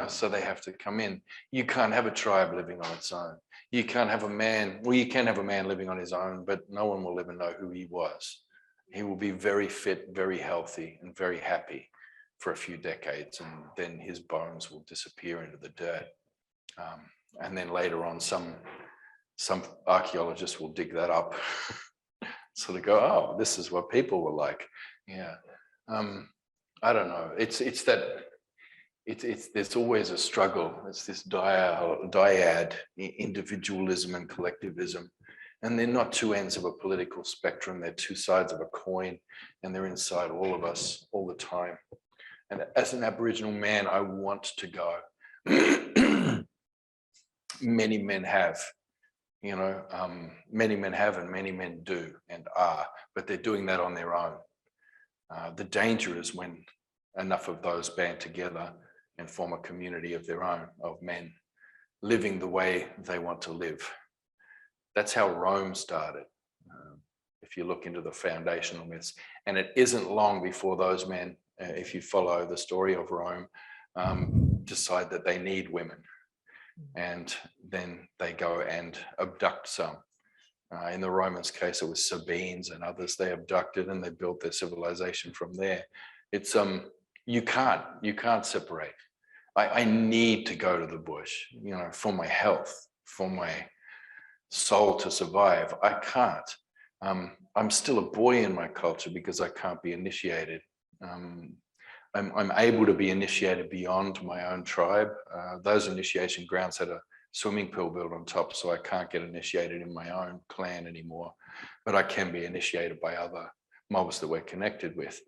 So they have to come in. You can't have a tribe living on its own. You can't have a man, well, you can have a man living on his own, but no one will ever know who he was. He will be very fit, very healthy, and very happy for a few decades, and then his bones will disappear into the dirt. And then later on, some archaeologists will dig that up. So they go, oh, this is what people were like. Yeah. I don't know. It's there's always a struggle. It's this dyad, individualism and collectivism. And they're not two ends of a political spectrum. They're two sides of a coin, and they're inside all of us all the time. And as an Aboriginal man, I want to go. Many men have, you know, many men have and many men do and are, but they're doing that on their own. The danger is when enough of those band together and form a community of their own, of men living the way they want to live. That's how Rome started. If you look into the foundational myths, and it isn't long before those men, if you follow the story of Rome, decide that they need women. And then they go and abduct some. In the Romans' case, it was Sabines and others they abducted, and they built their civilization from there. It's you can't separate. I need to go to the bush, you know, for my health, for my soul to survive. I can't. I'm still a boy in my culture because I can't be initiated. I'm able to be initiated beyond my own tribe. Those initiation grounds had a swimming pool built on top, so I can't get initiated in my own clan anymore, but I can be initiated by other mobs that we're connected with.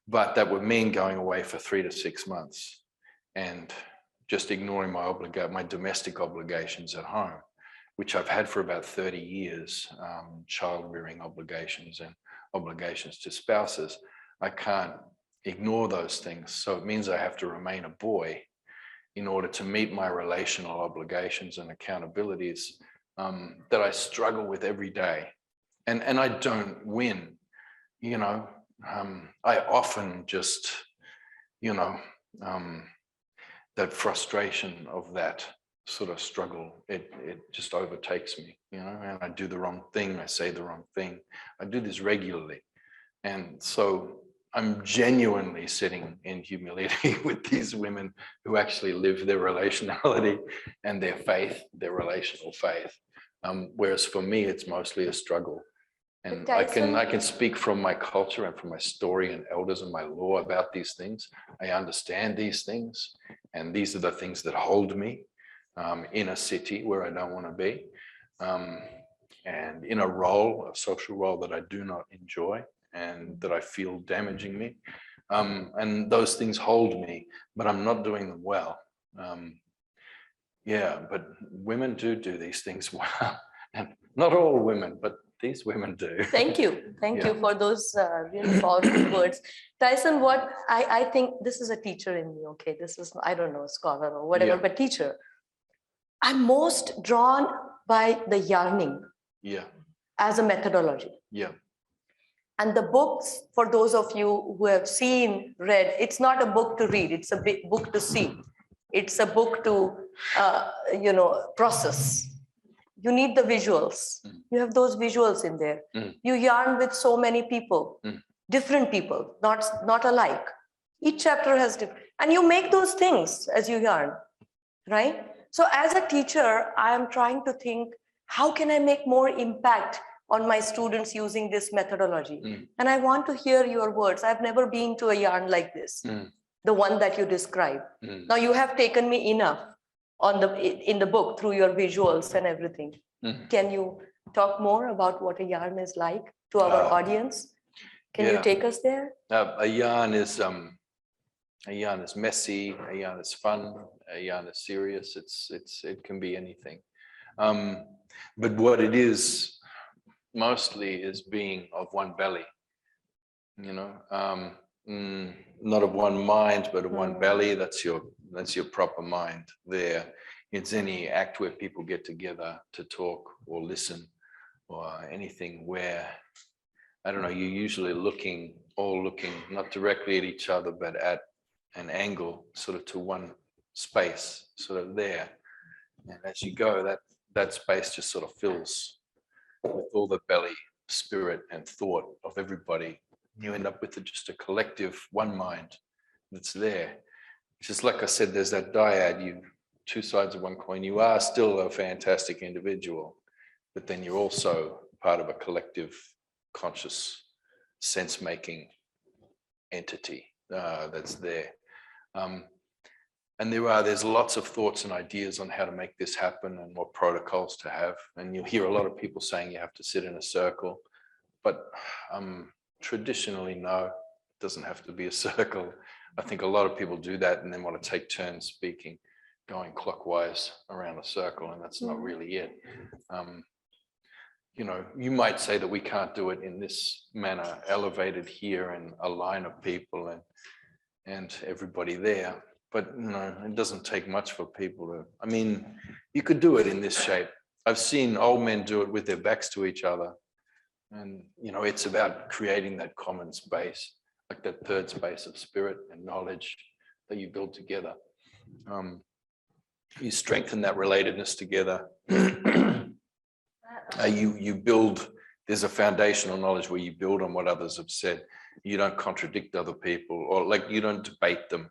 But that would mean going away for 3 to 6 months and just ignoring my domestic obligations at home, which I've had for about 30 years, child rearing obligations and obligations to spouses. I can't ignore those things. So it means I have to remain a boy in order to meet my relational obligations and accountabilities that I struggle with every day. And I don't win, you know. I often just, you know, that frustration of that sort of struggle, it just overtakes me, you know, and I do the wrong thing, I say the wrong thing. I do this regularly. And so I'm genuinely sitting in humility with these women who actually live their relationality and their faith, their relational faith. Whereas for me, it's mostly a struggle. And I can speak from my culture and from my story and elders and my law about these things. I understand these things, and these are the things that hold me in a city where I don't want to be, and in a role, a social role that I do not enjoy and that I feel damaging me. And those things hold me, but I'm not doing them well. Yeah, but women do these things well. And not all women, but these women do. Thank you. Thank you for those really powerful words. Tyson, what I think this is a teacher in me, okay? This is, I don't know, scholar or whatever, but teacher. I'm most drawn by the yarning as a methodology. Yeah. And the books, for those of you who have seen, read, it's not a book to read, it's a big book to see. It's a book to, you know, process. You need the visuals. You have those visuals in there. You yarn with so many people, different people, not alike. Each chapter has different, and you make those things as you yarn, right? So as a teacher, I am trying to think, how can I make more impact on my students using this methodology? And I want to hear your words. I've never been to a yarn like this, the one that you describe. Now you have taken me enough on in the book through your visuals and everything. Can you talk more about what a yarn is like to our audience? Can you take us there? A yarn is messy, a yarn is fun, a yarn is serious. It can be anything. But what it is mostly is being of one belly, you know, not of one mind, but of one belly. That's your proper mind there. It's any act where people get together to talk or listen or anything where, I don't know, you're usually all looking not directly at each other, but at an angle sort of to one space, sort of there. And as you go, that space just sort of fills with all the belly, spirit and thought of everybody. You end up with just a collective one mind that's there. Just like I said, there's that dyad, two sides of one coin. You are still a fantastic individual, but then you're also part of a collective conscious sense-making entity that's there. And there's lots of thoughts and ideas on how to make this happen and what protocols to have. And you'll hear a lot of people saying you have to sit in a circle, but traditionally, no, it doesn't have to be a circle. I think a lot of people do that and then want to take turns speaking, going clockwise around a circle, and that's not really it. You know, you might say that we can't do it in this manner, elevated here and a line of people and everybody there. But no, it doesn't take much for people to, I mean, you could do it in this shape. I've seen old men do it with their backs to each other. And, you know, it's about creating that common space, like that third space of spirit and knowledge that you build together. You strengthen that relatedness together. You build, there's a foundational knowledge where you build on what others have said. You don't contradict other people, or like you don't debate them.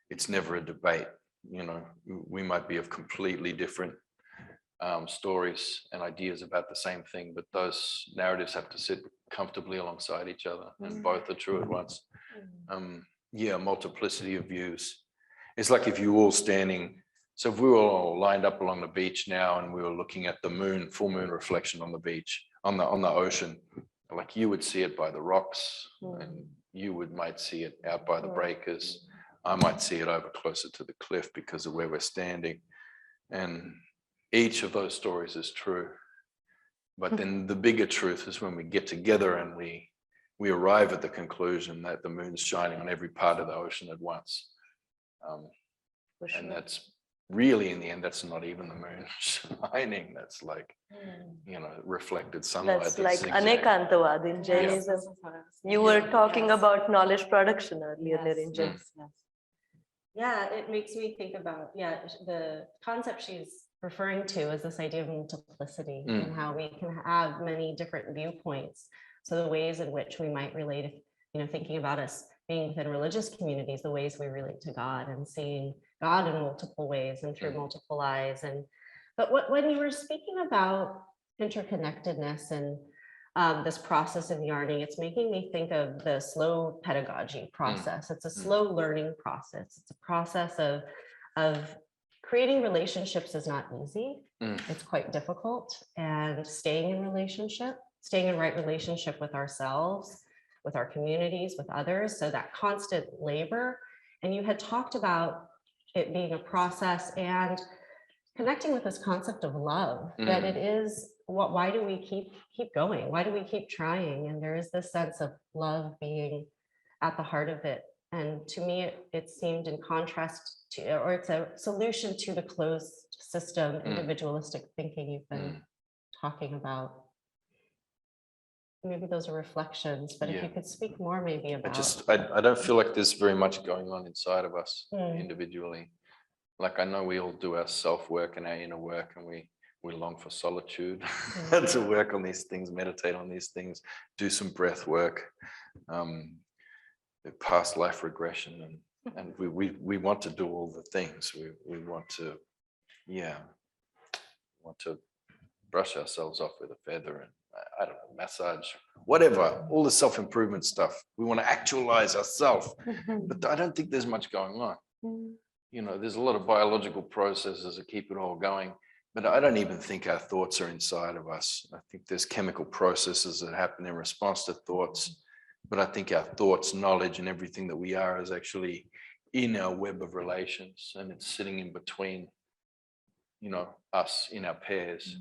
It's never a debate. You know, we might be of completely different stories and ideas about the same thing, but those narratives have to sit comfortably alongside each other, and both are true at once. Yeah, multiplicity of views. It's like if you were all standing, so if we were all lined up along the beach now and we were looking at the moon, full moon reflection on the beach, on the ocean, like you would see it by the rocks, and you might see it out by the breakers. I might see it over closer to the cliff because of where we're standing. And each of those stories is true. But then the bigger truth is when we get together and we arrive at the conclusion that the moon's shining on every part of the ocean at once. And that's really, in the end, that's not even the moon shining. That's like, you know, reflected sunlight. That's like Anekantavad in Jainism. You were talking about knowledge production earlier, Nirinjan. Yeah, it makes me think about, the concept she's referring to is this idea of multiplicity and how we can have many different viewpoints. So the ways in which we might relate, you know, thinking about us being within religious communities, the ways we relate to God and seeing God in multiple ways and through multiple eyes. But when you were speaking about interconnectedness and this process of yarning, it's making me think of the slow pedagogy process. It's a slow learning process. It's a process of creating relationships is not easy. It's quite difficult, and staying in right relationship with ourselves, with our communities, with others. So that constant labor. And you had talked about it being a process and connecting with this concept of love, that it is, why do we keep going? Why do we keep trying? And there is this sense of love being at the heart of it. And to me, it seemed in contrast to, or it's a solution to the closed system, individualistic thinking you've been talking about. Maybe those are reflections, but if you could speak more maybe about. I don't feel like there's very much going on inside of us individually. Like I know we all do our self-work and our inner work, and we long for solitude to work on these things, meditate on these things, do some breath work, past life regression, and we want to do all the things. We want to, want to brush ourselves off with a feather and I don't know, massage, whatever, all the self-improvement stuff. We want to actualize ourselves, but I don't think there's much going on. You know, there's a lot of biological processes that keep it all going, but I don't even think our thoughts are inside of us. I think there's chemical processes that happen in response to thoughts, but I think our thoughts, knowledge, and everything that we are is actually in our web of relations, and it's sitting in between, you know, us in our pairs.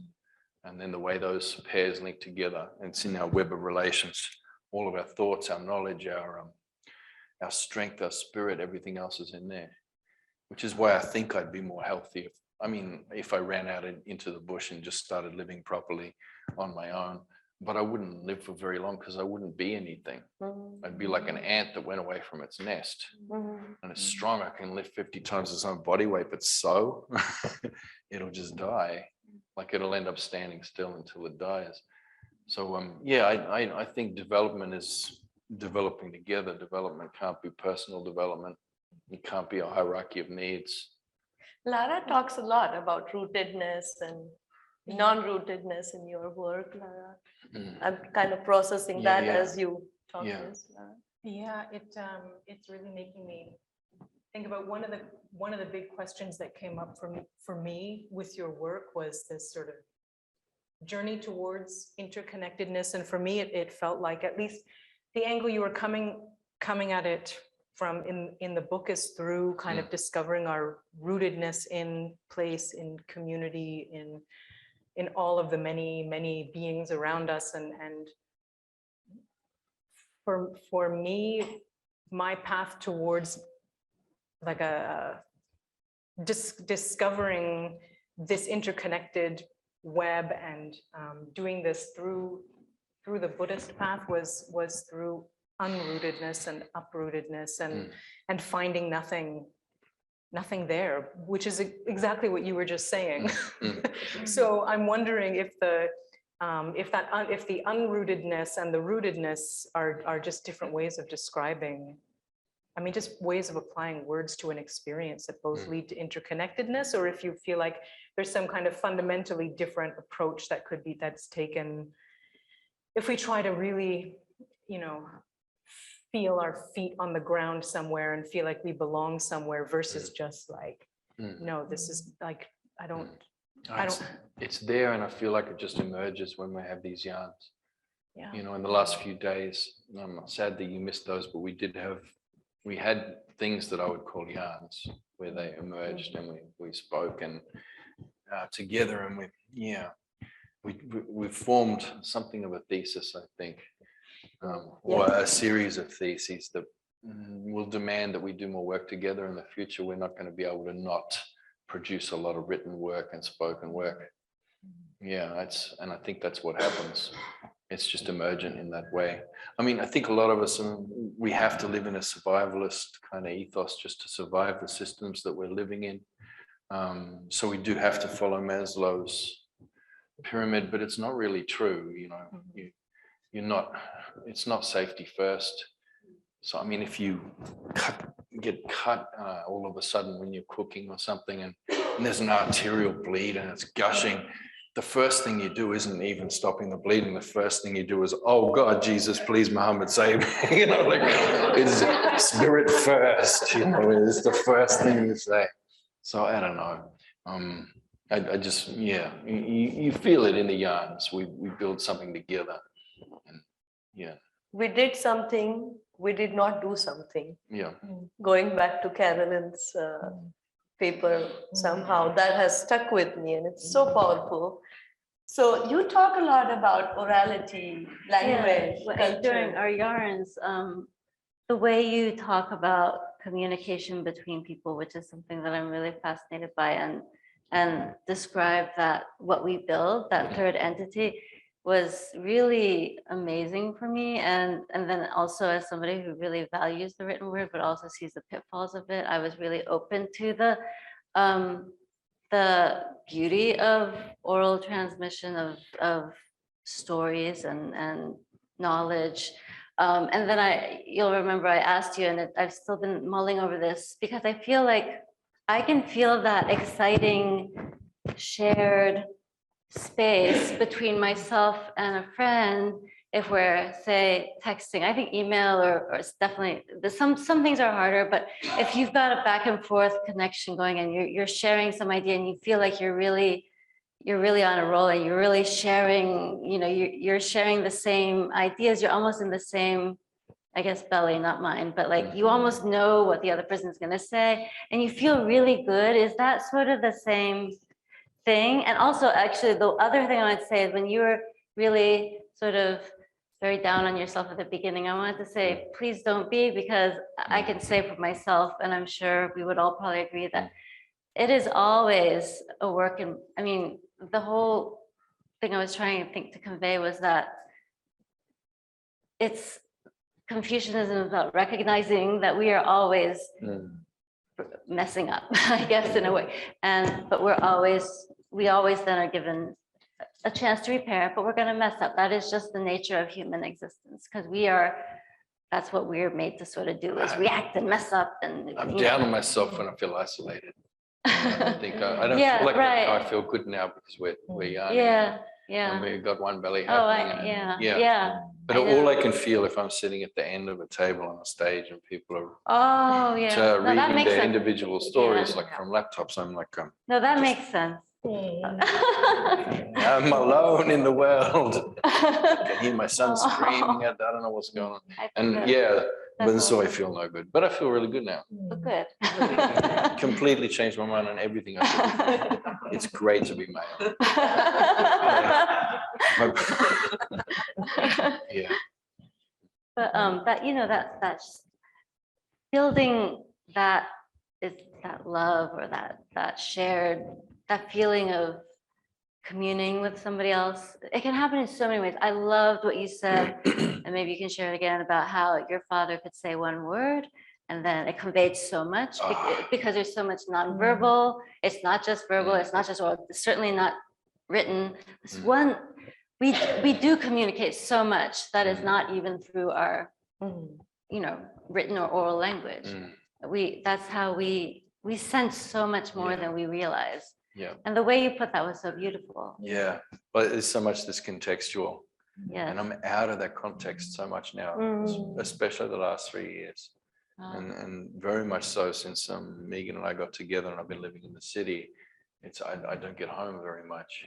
And then the way those pairs link together, and it's in our web of relations. All of our thoughts, our knowledge, our strength, our spirit, everything else is in there. Which is why I think I'd be more healthy. If I ran out into the bush and just started living properly on my own, but I wouldn't live for very long because I wouldn't be anything. I'd be like an ant that went away from its nest. And it's strong, I can lift 50 times its own body weight, but so it'll just die. Like it'll end up standing still until it dies. So I think development is developing together. Development can't be personal development. It can't be a hierarchy of needs. Lara talks a lot about rootedness and non-rootedness in your work, Lara. I'm kind of processing that as you talk this. Yeah, it's really making me think about one of the big questions that came up for me with your work was this sort of journey towards interconnectedness. And for me, it felt like at least the angle you were coming at it from in the book is through kind of discovering our rootedness in place, in community, in all of the many beings around us. And for me, my path towards like discovering this interconnected web and doing this through the Buddhist path was through unrootedness and uprootedness and finding nothing there, which is exactly what you were just saying. So I'm wondering if the unrootedness and the rootedness are just different ways of describing, I mean, just ways of applying words to an experience that both lead to interconnectedness, or if you feel like there's some kind of fundamentally different approach that's taken if we try to really, feel our feet on the ground somewhere and feel like we belong somewhere versus just like, no, this is like, I don't. It's there, and I feel like it just emerges when we have these yarns. Yeah. In the last few days, I'm sad that you missed those, but we had things that I would call yarns where they emerged and we spoke and together, and we formed something of a thesis, I think, or a series of theses that will demand that we do more work together in the future. We're not going to be able to not produce a lot of written work and spoken work. And I think that's what happens. It's just emergent in that way. I mean, I think a lot of us, we have to live in a survivalist kind of ethos just to survive the systems that we're living in. So we do have to follow Maslow's pyramid, but it's not really true. It's not safety first. So, I mean, if you get cut all of a sudden when you're cooking or something and there's an arterial bleed and it's gushing, the first thing you do isn't even stopping the bleeding. The first thing you do is, oh God, Jesus, please, Muhammad, save me. It's spirit first, it's the first thing you say. So I don't know. I just, you feel it in the yarns. We build something together. And, we did something, we did not do something. Going back to Carolyn's paper, somehow that has stuck with me, and it's so powerful. So you talk a lot about orality, language, culture. During our yarns, the way you talk about communication between people, which is something that I'm really fascinated by, and describe that what we build, that third entity, was really amazing for me. And then also, as somebody who really values the written word, but also sees the pitfalls of it, I was really open to the beauty of oral transmission of stories and knowledge. And then you'll remember I asked you, and I've still been mulling over this, because I feel like I can feel that exciting shared space between myself and a friend if we're, say, texting. I think email or it's definitely, some things are harder, but if you've got a back and forth connection going and you're sharing some idea and you feel like you're really on a roll and you're really sharing, you're sharing the same ideas, you're almost in the same, I guess, belly, not mine, but like you almost know what the other person is going to say and you feel really good. Is that sort of the same thing? And also, actually, the other thing I would say is when you were really sort of very down on yourself at the beginning, I wanted to say, please don't be, because I can say for myself, and I'm sure we would all probably agree that it is always a work. And I mean, the whole thing I was trying to convey was that it's Confucianism about recognizing that we are always messing up, I guess, in a way. But we always then are given a chance to repair, but we're going to mess up. That is just the nature of human existence, because that's what we're made to sort of do, is react and mess up. And I'm down on myself when I feel isolated. I don't feel like I feel good now because we're young. Yeah. We've got one belly Oh, happening. yeah. But I all know. I can feel if I'm sitting at the end of a table on a stage and people are Oh, yeah. No, that reading makes their sense. individual stories Yeah. like from laptops, I'm like, No, that just- makes sense. I'm alone in the world. I can hear my son screaming at, I don't know what's going on. And but so I feel no good, but I feel really good now. Oh, good. Completely changed my mind on everything I do. It's great to be male. Yeah. But that's building that is that love or that shared, that feeling of communing with somebody else. It can happen in so many ways. I loved what you said, and maybe you can share it again about how your father could say one word and then it conveyed so much because there's so much nonverbal. It's not just verbal, it's not just oral, it's certainly not written. This one, we do communicate so much that is not even through our written or oral language. That's how we sense so much more than we realize. Yeah. And the way you put that was so beautiful. Yeah, but there's so much that's contextual. Yeah. And I'm out of that context so much now, especially the last 3 years. And very much so since Megan and I got together and I've been living in the city. I don't get home very much,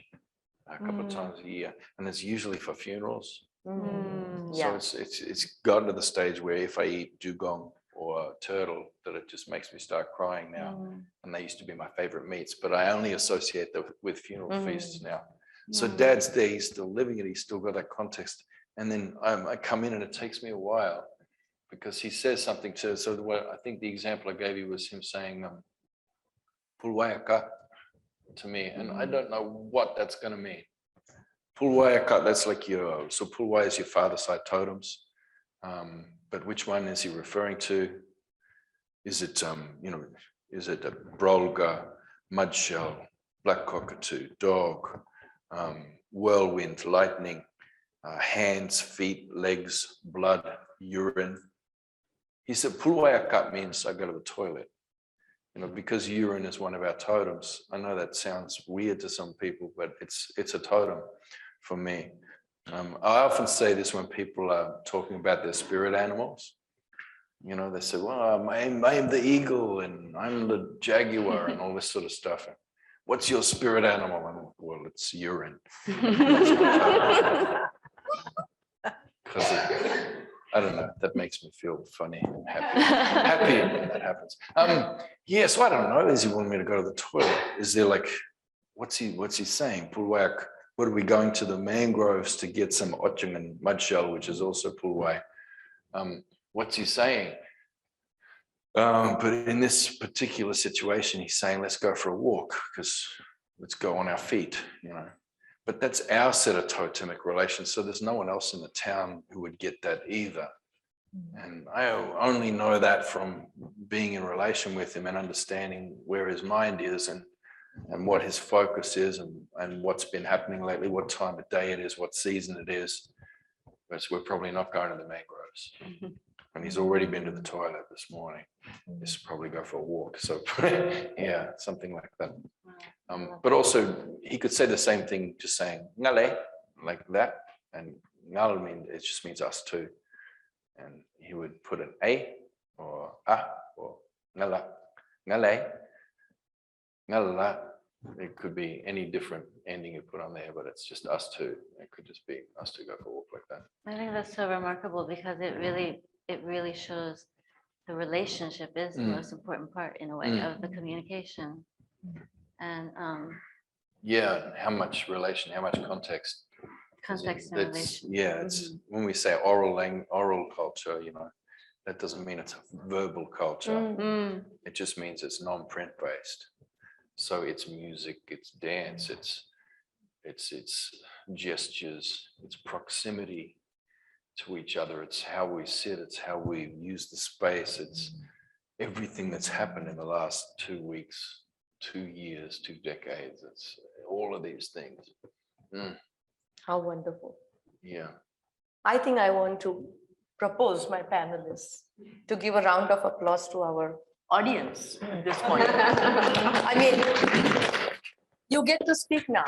a couple of times a year, and it's usually for funerals. So it's gotten to the stage where if I eat dugong or turtle, that it just makes me start crying now. And they used to be my favorite meats, but I only associate them with funeral feasts now. So Dad's there, he's still living it, he's still got that context. And then I come in and it takes me a while because he says something to, I think the example I gave you was him saying, Pulwayaka to me. And I don't know what that's going to mean. Pulwayaka, that's like so Pulway is your father's side totems. But which one is he referring to? Is it, is it a brolga, mudshell, black cockatoo, dog, whirlwind, lightning, hands, feet, legs, blood, urine? He said, Pulwayaka means I go to the toilet. Because urine is one of our totems. I know that sounds weird to some people, but it's a totem for me. I often say this when people are talking about their spirit animals. They say, well, I'm the eagle and I'm the jaguar and all this sort of stuff. What's your spirit animal? And, well, it's urine. Because I don't know, that makes me feel funny and happy when that happens. So I don't know, is he wanting me to go to the toilet? Is there like, what's he saying? Pulwak, what are we going to the mangroves to get some ocheng and mudshell, which is also Pulwai? What's he saying? But in this particular situation, he's saying, let's go for a walk because let's go on our feet, But that's our set of totemic relations. So there's no one else in the town who would get that either. And I only know that from being in relation with him and understanding where his mind is and what his focus is and what's been happening lately, what time of day it is, what season it is. But we're probably not going to the mangroves. And he's already been to the toilet this morning. He should probably go for a walk. So yeah, something like that. But also he could say the same thing, just saying ngale, like that. And ngal it just means us too. And he would put an a or a or ngala, ngale, ngala. It could be any different ending you put on there, but it's just us two. It could just be us two go for a walk like that. I think that's so remarkable because it really shows the relationship is the most important part in a way of the communication. And how much relation, how much context. Context and relation. Yeah, it's when we say oral culture, that doesn't mean it's a verbal culture. It just means it's non-print based. So it's music, it's dance, it's gestures, it's proximity to each other. It's how we sit, it's how we use the space. It's everything that's happened in the last 2 weeks, 2 years, 2 decades. It's all of these things. How wonderful. Yeah. I think I want to propose my panelists to give a round of applause to our audience at this point. I mean, you get to speak now.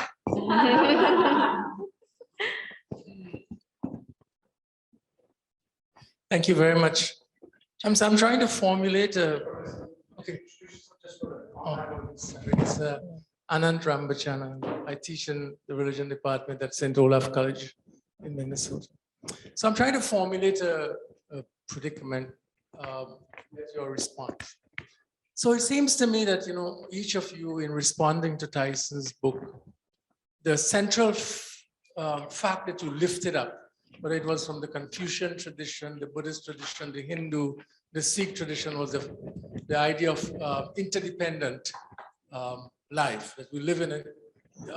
Thank you very much. So I'm trying to formulate a, okay. Oh, sorry, it's Anand Rambachan. I teach in the religion department at St. Olaf College in Minnesota. So I'm trying to formulate a predicament with your response. So it seems to me that, each of you in responding to Tyson's book, the central fact that you lifted up, whether it was from the Confucian tradition, the Buddhist tradition, the Hindu, the Sikh tradition, was the idea of interdependent life, that we live in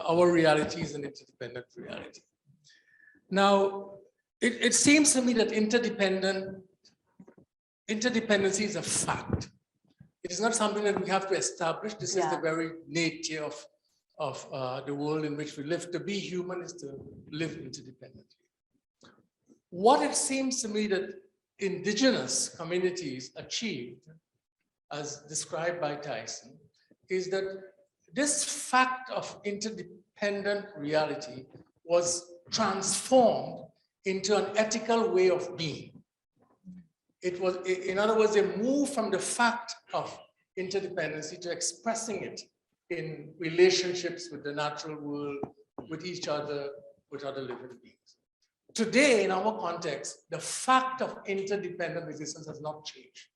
our reality is an interdependent reality. Now, it seems to me that interdependency is a fact. It is not something that we have to establish. This is the very nature of the world in which we live. To be human is to live interdependently. What it seems to me that indigenous communities achieved, as described by Tyson, is that this fact of interdependent reality was transformed into an ethical way of being. It was, in other words, they moved from the fact of interdependency to expressing it in relationships with the natural world, with each other, with other living beings. Today, in our context, the fact of interdependent existence has not changed,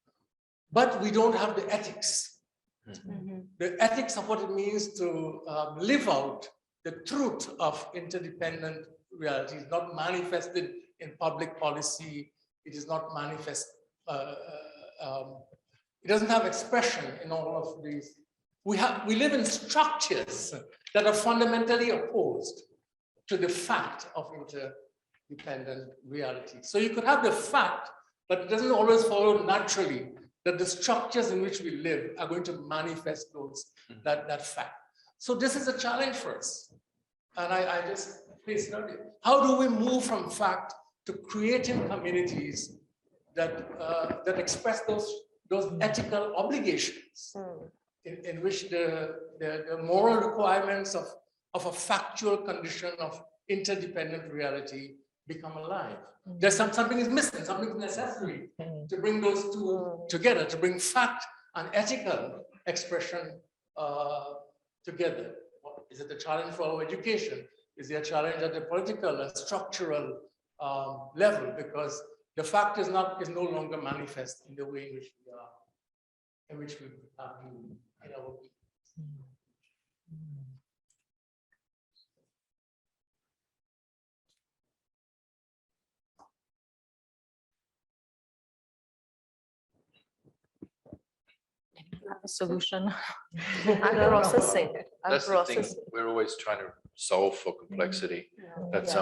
but we don't have the ethics. Mm-hmm. The ethics of what it means to live out the truth of interdependent reality is not manifested in public policy. It is not manifest. It doesn't have expression in all of these. We live in structures that are fundamentally opposed to the fact of interdependent reality. So you could have the fact, but it doesn't always follow naturally that the structures in which we live are going to manifest that fact. So this is a challenge for us. And I just face it. How do we move from fact to creating communities that express those ethical obligations in which the moral requirements of a factual condition of interdependent reality become alive? There's something is missing, something is necessary to bring those two together, to bring fact and ethical expression together. Is it a challenge for our education? Is there a challenge at the political and structural level? Because the fact is no longer manifest in the way in which we are, in which we are in our being. A solution. I'm processing. That's the thing. We're always trying to solve for complexity. That's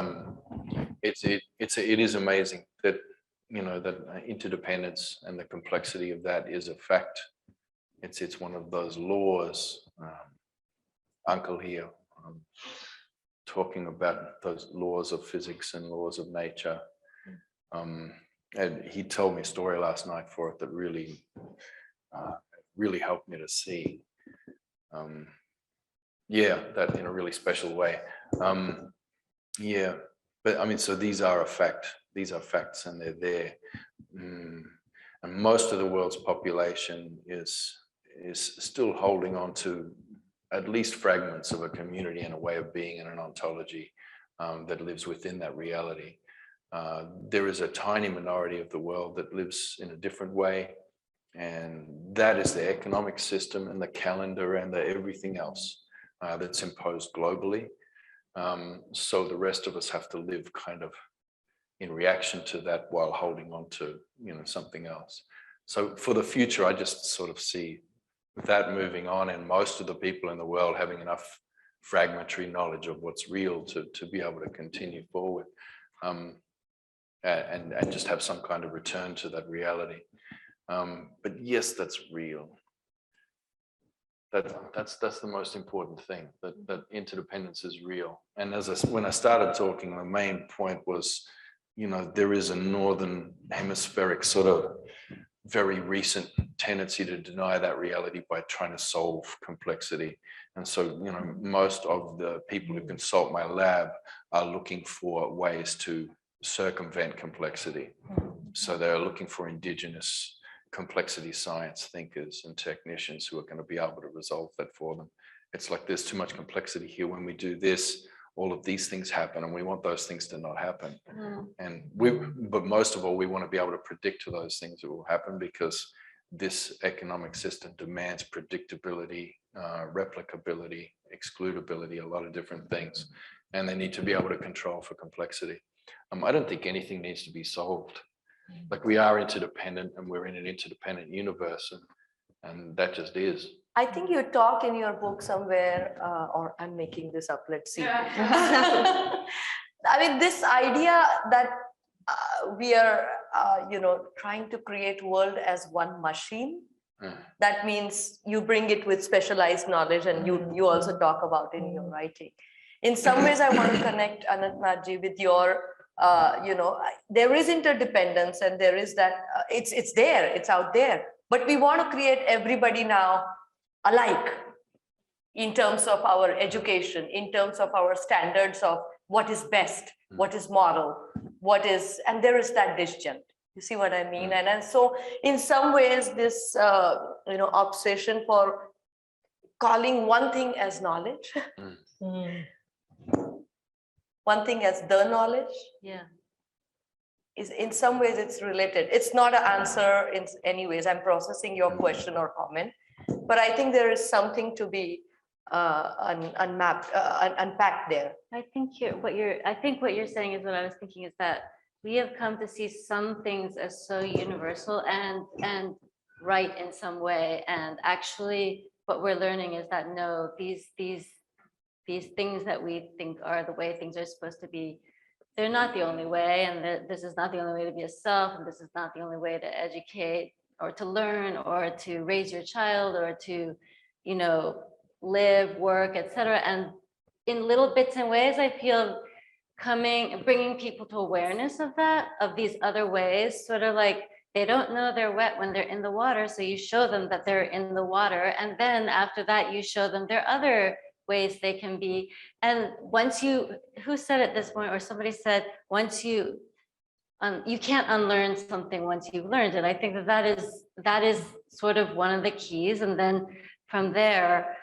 it is amazing that that interdependence and the complexity of that is a fact. It's one of those laws. Uncle here talking about those laws of physics and laws of nature. And he told me a story last night for it that really helped me to see that in a really special way. But I mean, so these are a fact. These are facts, and they're there. And most of the world's population is still holding on to at least fragments of a community and a way of being and an ontology that lives within that reality. There is a tiny minority of the world that lives in a different way, and that is the economic system and the calendar and the everything else that's imposed globally. So the rest of us have to live kind of in reaction to that while holding on to something else. So for the future, I just sort of see that moving on, and most of the people in the world having enough fragmentary knowledge of what's real to be able to continue forward, and just have some kind of return to that reality. But yes, that's real. That's the most important thing, that interdependence is real. And when I started talking, the main point was, there is a northern hemispheric sort of very recent tendency to deny that reality by trying to solve complexity. And so, you know, most of the people who consult my lab are looking for ways to circumvent complexity. So they're looking for indigenous complexity science thinkers and technicians who are going to be able to resolve that for them. It's like there's too much complexity here. When we do this, all of these things happen, and we want those things to not happen. But most of all, we want to be able to predict those things that will happen, because this economic system demands predictability, replicability, excludability, a lot of different things, and they need to be able to control for complexity. I don't think anything needs to be solved. Like, we are interdependent, and we're in an interdependent universe, and that just is. I think you talk in your book somewhere, or I'm making this up, let's see. I mean, this idea that we are, you know, trying to create world as one machine. That means you bring it with specialized knowledge, and you also talk about in your writing. In some ways, I want to connect, Anantnathji, with your, you know, there is interdependence, and there is that, it's there, it's out there. But we want to create everybody now alike in terms of our education, in terms of our standards of what is best, what is moral, what is, and there is that disjunct. You see what I mean? And so in some ways, this, you know, obsession for calling one thing as knowledge, one thing as the knowledge, is in some ways it's related. It's not an answer in any ways. I'm processing your question or comment, but I think there is something to be unpacked there. I think what you're saying is what I was thinking, is that we have come to see some things as so universal and right in some way, and actually what we're learning is that no, these things that we think are the way things are supposed to be, they're not the only way, and this is not the only way to be a self, and this is not the only way to educate or to learn or to raise your child or to, you know, live, work, etc. And in little bits and ways, I feel bringing people to awareness of that, of these other ways, sort of like they don't know they're wet when they're in the water, so you show them that they're in the water, and then after that you show them there are other ways they can be. And once who said it this morning, or somebody said, once you can't unlearn something once you've learned it. I think that is sort of one of the keys, and then from there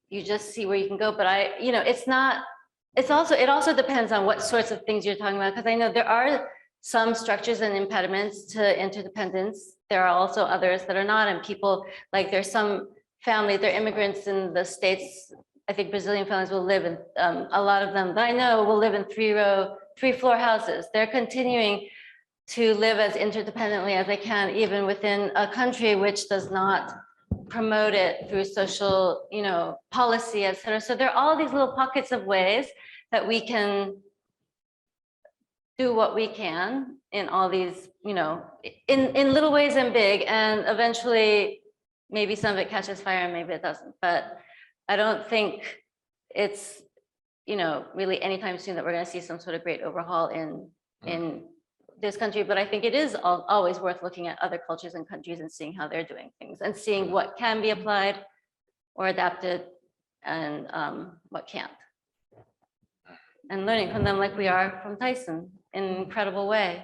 you just see where you can go. But you know, it also depends on what sorts of things you're talking about, because I know there are some structures and impediments to interdependence. There are also others that are not, and people, like, there's some families, they're immigrants in the States. I think Brazilian families will live in, a lot of them that I know will live in three-floor houses. They're continuing to live as interdependently as they can, even within a country which does not promote it through social, you know, policy, et cetera. So there are all these little pockets of ways that we can do what we can in all these, you know, in little ways and big, and eventually maybe some of it catches fire and maybe it doesn't. But I don't think it's, you know, really anytime soon that we're going to see some sort of great overhaul in this country. But I think it is always worth looking at other cultures and countries and seeing how they're doing things, and seeing what can be applied or adapted, and what can't, and learning from them, like we are from Tyson, in an incredible way.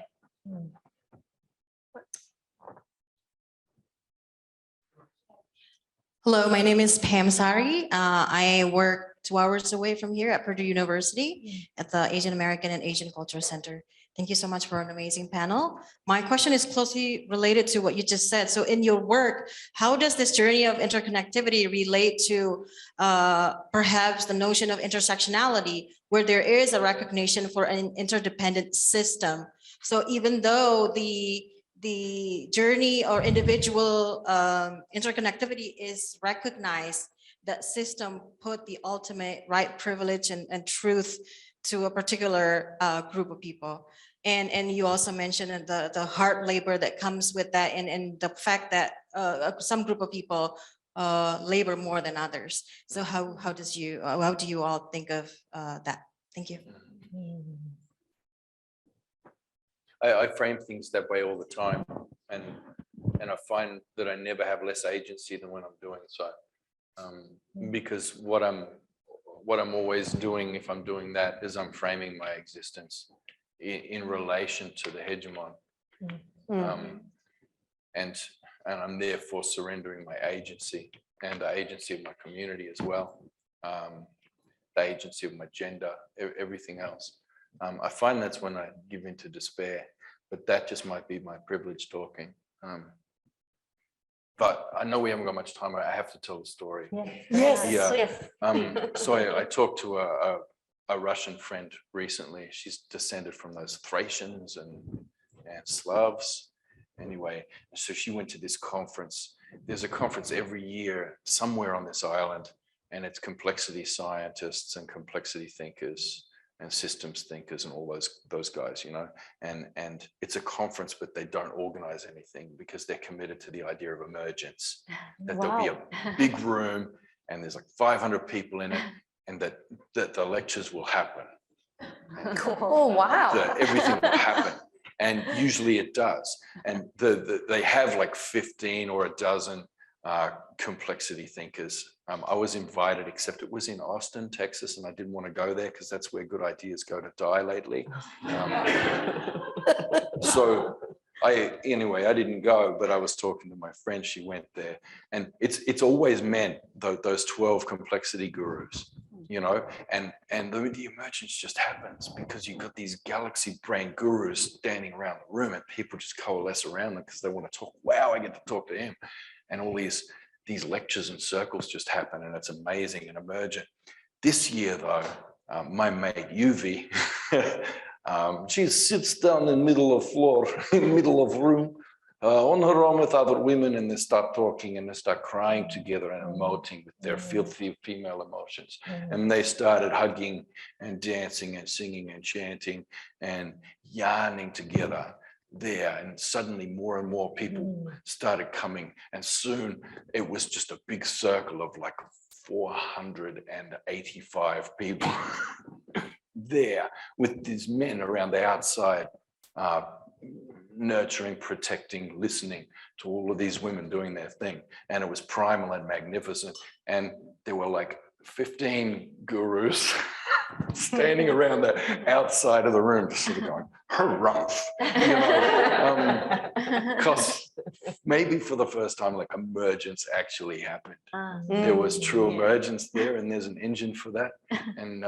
Hello, my name is Ansari. I work 2 hours away from here at Purdue University at the Asian American and Asian Culture Center. Thank you so much for an amazing panel. My question is closely related to what you just said. So in your work, how does this journey of interconnectivity relate to perhaps the notion of intersectionality, where there is a recognition for an interdependent system? So even though the journey or individual interconnectivity is recognized, that system put the ultimate right, privilege, and truth to a particular group of people. And you also mentioned the hard labor that comes with that, and the fact that some group of people labor more than others. So how do you all think of that? Thank you. I frame things that way all the time, and I find that I never have less agency than when I'm doing so, because what I'm always doing, if I'm doing that, is I'm framing my existence in relation to the hegemon, and I'm therefore surrendering my agency and the agency of my community as well, the agency of my gender, everything else. I find that's when I give into despair, but that just might be my privilege talking. But I know we haven't got much time. I have to tell the story. Yes, Yeah. yes. So I talked to a Russian friend recently. She's descended from those Thracians and Slavs. Anyway, so she went to this conference. There's a conference every year somewhere on this island, and it's complexity scientists and complexity thinkers and systems thinkers and all those guys, you know, and it's a conference, but they don't organize anything because they're committed to the idea of emergence, that there'll be a big room and there's like 500 people in it, and that the lectures will happen. Oh, wow. That everything will happen. And usually it does. And they have like 15 or a dozen complexity thinkers. I was invited, except it was in Austin, Texas, and I didn't want to go there because that's where good ideas go to die lately. So anyway, I didn't go, but I was talking to my friend. She went there, and it's always men, those 12 complexity gurus, you know, and the emergence just happens because you've got these galaxy brain gurus standing around the room, and people just coalesce around them because they want to talk. Wow, I get to talk to him, and all these lectures and circles just happen, and it's amazing and emergent. This year, though, my mate Yuvi, she sits down in the middle of floor, in the middle of room, on her own with other women, and they start talking and they start crying together and emoting with their filthy female emotions. And they started hugging and dancing and singing and chanting and yarning together there, and suddenly more and more people started coming, and soon it was just a big circle of like 485 people there with these men around the outside, nurturing, protecting, listening to all of these women doing their thing. And it was primal and magnificent, and there were like 15 gurus standing around the outside of the room, just sort of going, harumph, you know, because maybe for the first time, like emergence actually happened. There was true emergence there, and there's an engine for that. And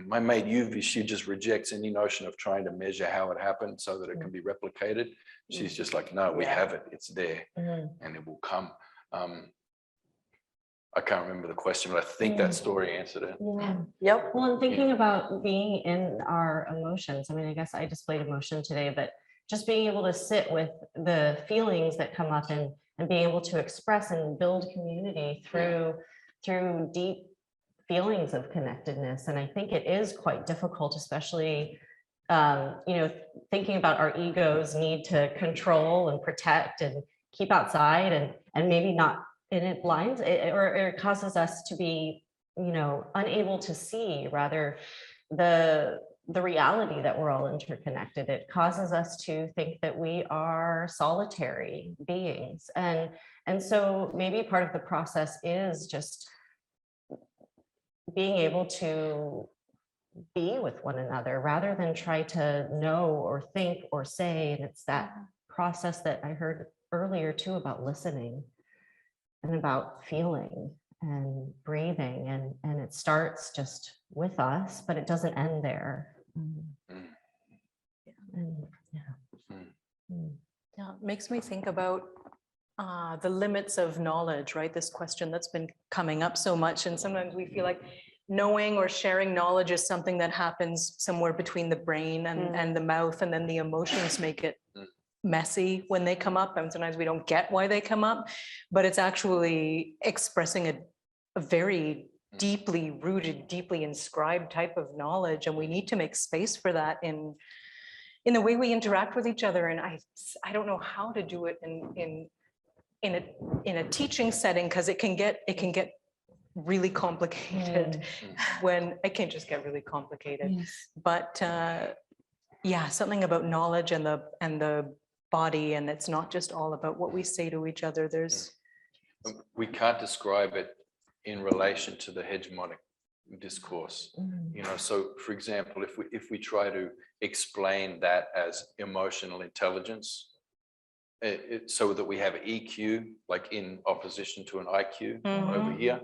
my mate Yuvi, she just rejects any notion of trying to measure how it happened so that it can be replicated. She's just like, no, we have it, it's there, and it will come. I can't remember the question, but I think that story answered it. Yep. Well, and thinking about being in our emotions, I mean, I guess I displayed emotion today, but just being able to sit with the feelings that come up and being able to express and build community through deep feelings of connectedness. And I think it is quite difficult, especially, you know, thinking about our ego's need to control and protect and keep outside, and maybe not, and it blinds or it causes us to be, you know, unable to see rather the reality that we're all interconnected. It causes us to think that we are solitary beings, and so maybe part of the process is just being able to be with one another rather than try to know or think or say. And it's that process that I heard earlier too about listening and about feeling and breathing, and it starts just with us, but it doesn't end there. Yeah, it makes me think about the limits of knowledge, right? This question that's been coming up so much, and sometimes we feel like knowing or sharing knowledge is something that happens somewhere between the brain and the mouth, and then the emotions make it messy when they come up, and sometimes we don't get why they come up, but it's actually expressing a very deeply rooted, deeply inscribed type of knowledge, and we need to make space for that in the way we interact with each other. And I don't know how to do it in a teaching setting, because it can get really complicated when it can just get really complicated. But Yeah, something about knowledge and the body, and it's not just all about what we say to each other. There's We can't describe it in relation to the hegemonic discourse. You know, so for example, if we try to explain that as emotional intelligence, so that we have EQ, like in opposition to an IQ over here,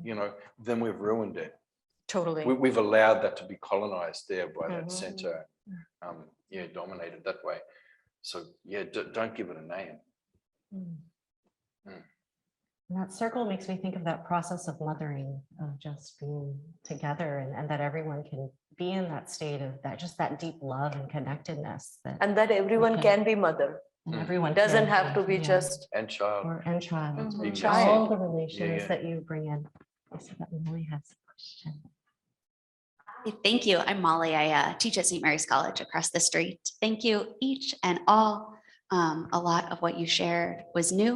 you know, then we've ruined it. totally. We've allowed that to be colonized there by that center, yeah, dominated that way. So yeah, don't give it a name. And that circle makes me think of that process of mothering, of just being together, and that everyone can be in that state of that, just that deep love and connectedness. And that everyone can be mother. And everyone Doesn't can have to be yeah. just. And child. And child. Mhm. Even Child. All the relations yeah. that you bring in. I see that Molly has a question. Thank you. I'm Molly. I teach at St. Mary's College across the street. Thank you each and all. A lot of what you shared was new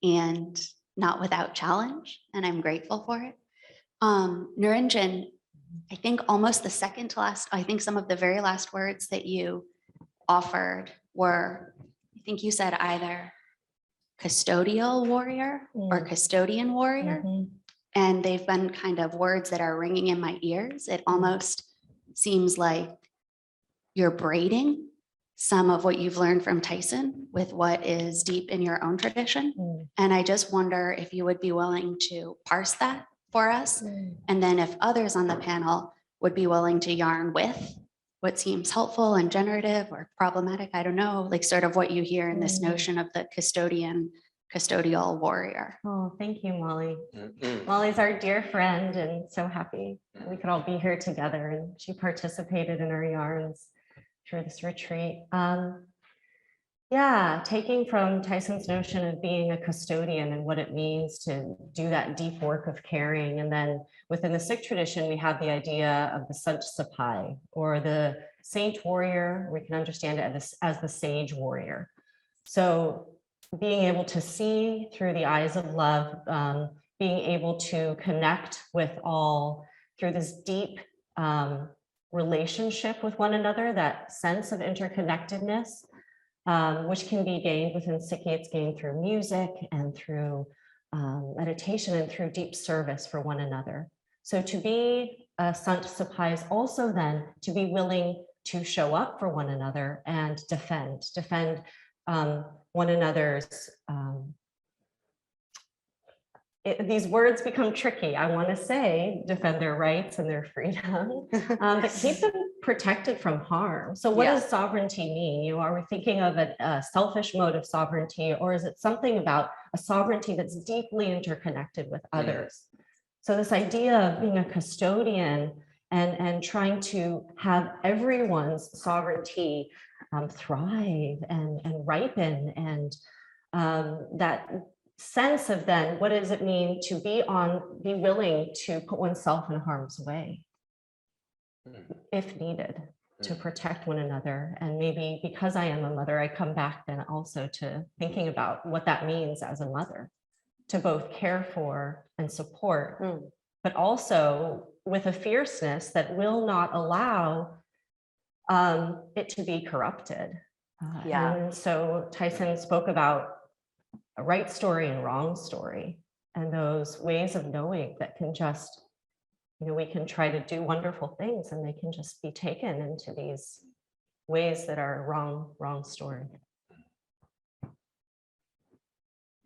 and not without challenge, and I'm grateful for it. Nirinjan, I think almost the second to last, I think some of the very last words that you offered were, I think you said either custodial warrior or custodian warrior. And they've been kind of words that are ringing in my ears. It almost seems like you're braiding some of what you've learned from Tyson with what is deep in your own tradition. And I just wonder if you would be willing to parse that for us. And then if others on the panel would be willing to yarn with what seems helpful and generative or problematic, I don't know, like sort of what you hear in this notion of the custodial warrior. Oh, thank you, Molly. Molly's our dear friend, and so happy that we could all be here together, and she participated in our yarns through this retreat. Yeah, taking from Tyson's notion of being a custodian and what it means to do that deep work of caring. And then within the Sikh tradition, we have the idea of the Sant Sapai, or the saint warrior. We can understand it as the sage warrior. So being able to see through the eyes of love, being able to connect with all through this deep relationship with one another, that sense of interconnectedness, which can be gained within Sikhi. It's gained through music and through meditation and through deep service for one another. So to be a Sant Sapai is also then to be willing to show up for one another and defend one another's, these words become tricky. I want to say defend their rights and their freedom, but keep them protected from harm. So what does sovereignty mean? You know, are we thinking of a selfish mode of sovereignty, or is it something about a sovereignty that's deeply interconnected with others? So this idea of being a custodian and trying to have everyone's sovereignty thrive and ripen, and that sense of then what does it mean to be willing to put oneself in harm's way if needed to protect one another. And maybe because I am a mother, I come back then also to thinking about what that means as a mother, to both care for and support, but also with a fierceness that will not allow it to be corrupted. And so Tyson spoke about a right story and wrong story, and those ways of knowing that can just, you know, we can try to do wonderful things and they can just be taken into these ways that are wrong story.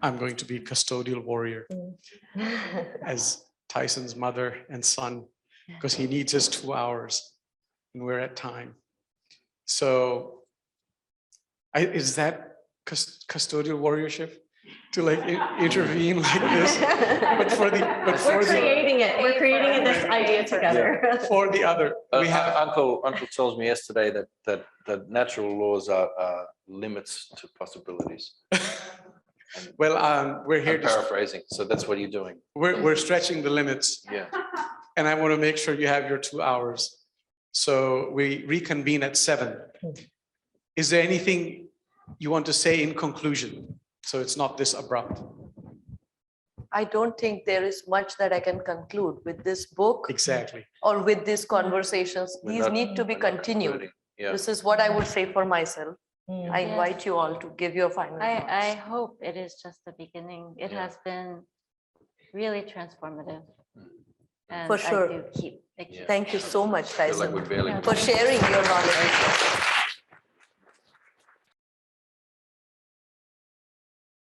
I'm going to be custodial warrior as Tyson's mother and son, because he needs his 2 hours and we're at time. So is that custodial warriorship to like intervene like this? We're creating this idea together. For the other, we have Uncle tells me yesterday that natural laws are limits to possibilities. Well, we're here I'm to paraphrasing, so that's what you're doing. we're stretching the limits, Yeah. and I want to make sure you have your 2 hours. So we reconvene at 7. Is there anything you want to say in conclusion? So it's not this abrupt. I don't think there is much that I can conclude with this book Exactly. or with these conversations. We're These not- need to be we're not continued. concluding. Yeah. This is what I would say for myself. Mm. I invite you all to give your final I remarks. hope it is just the beginning. It Yeah. has been really transformative. And For I sure. do keep. Yeah. Thank you so much, Feel like Tyson, we're barely. for sharing your knowledge.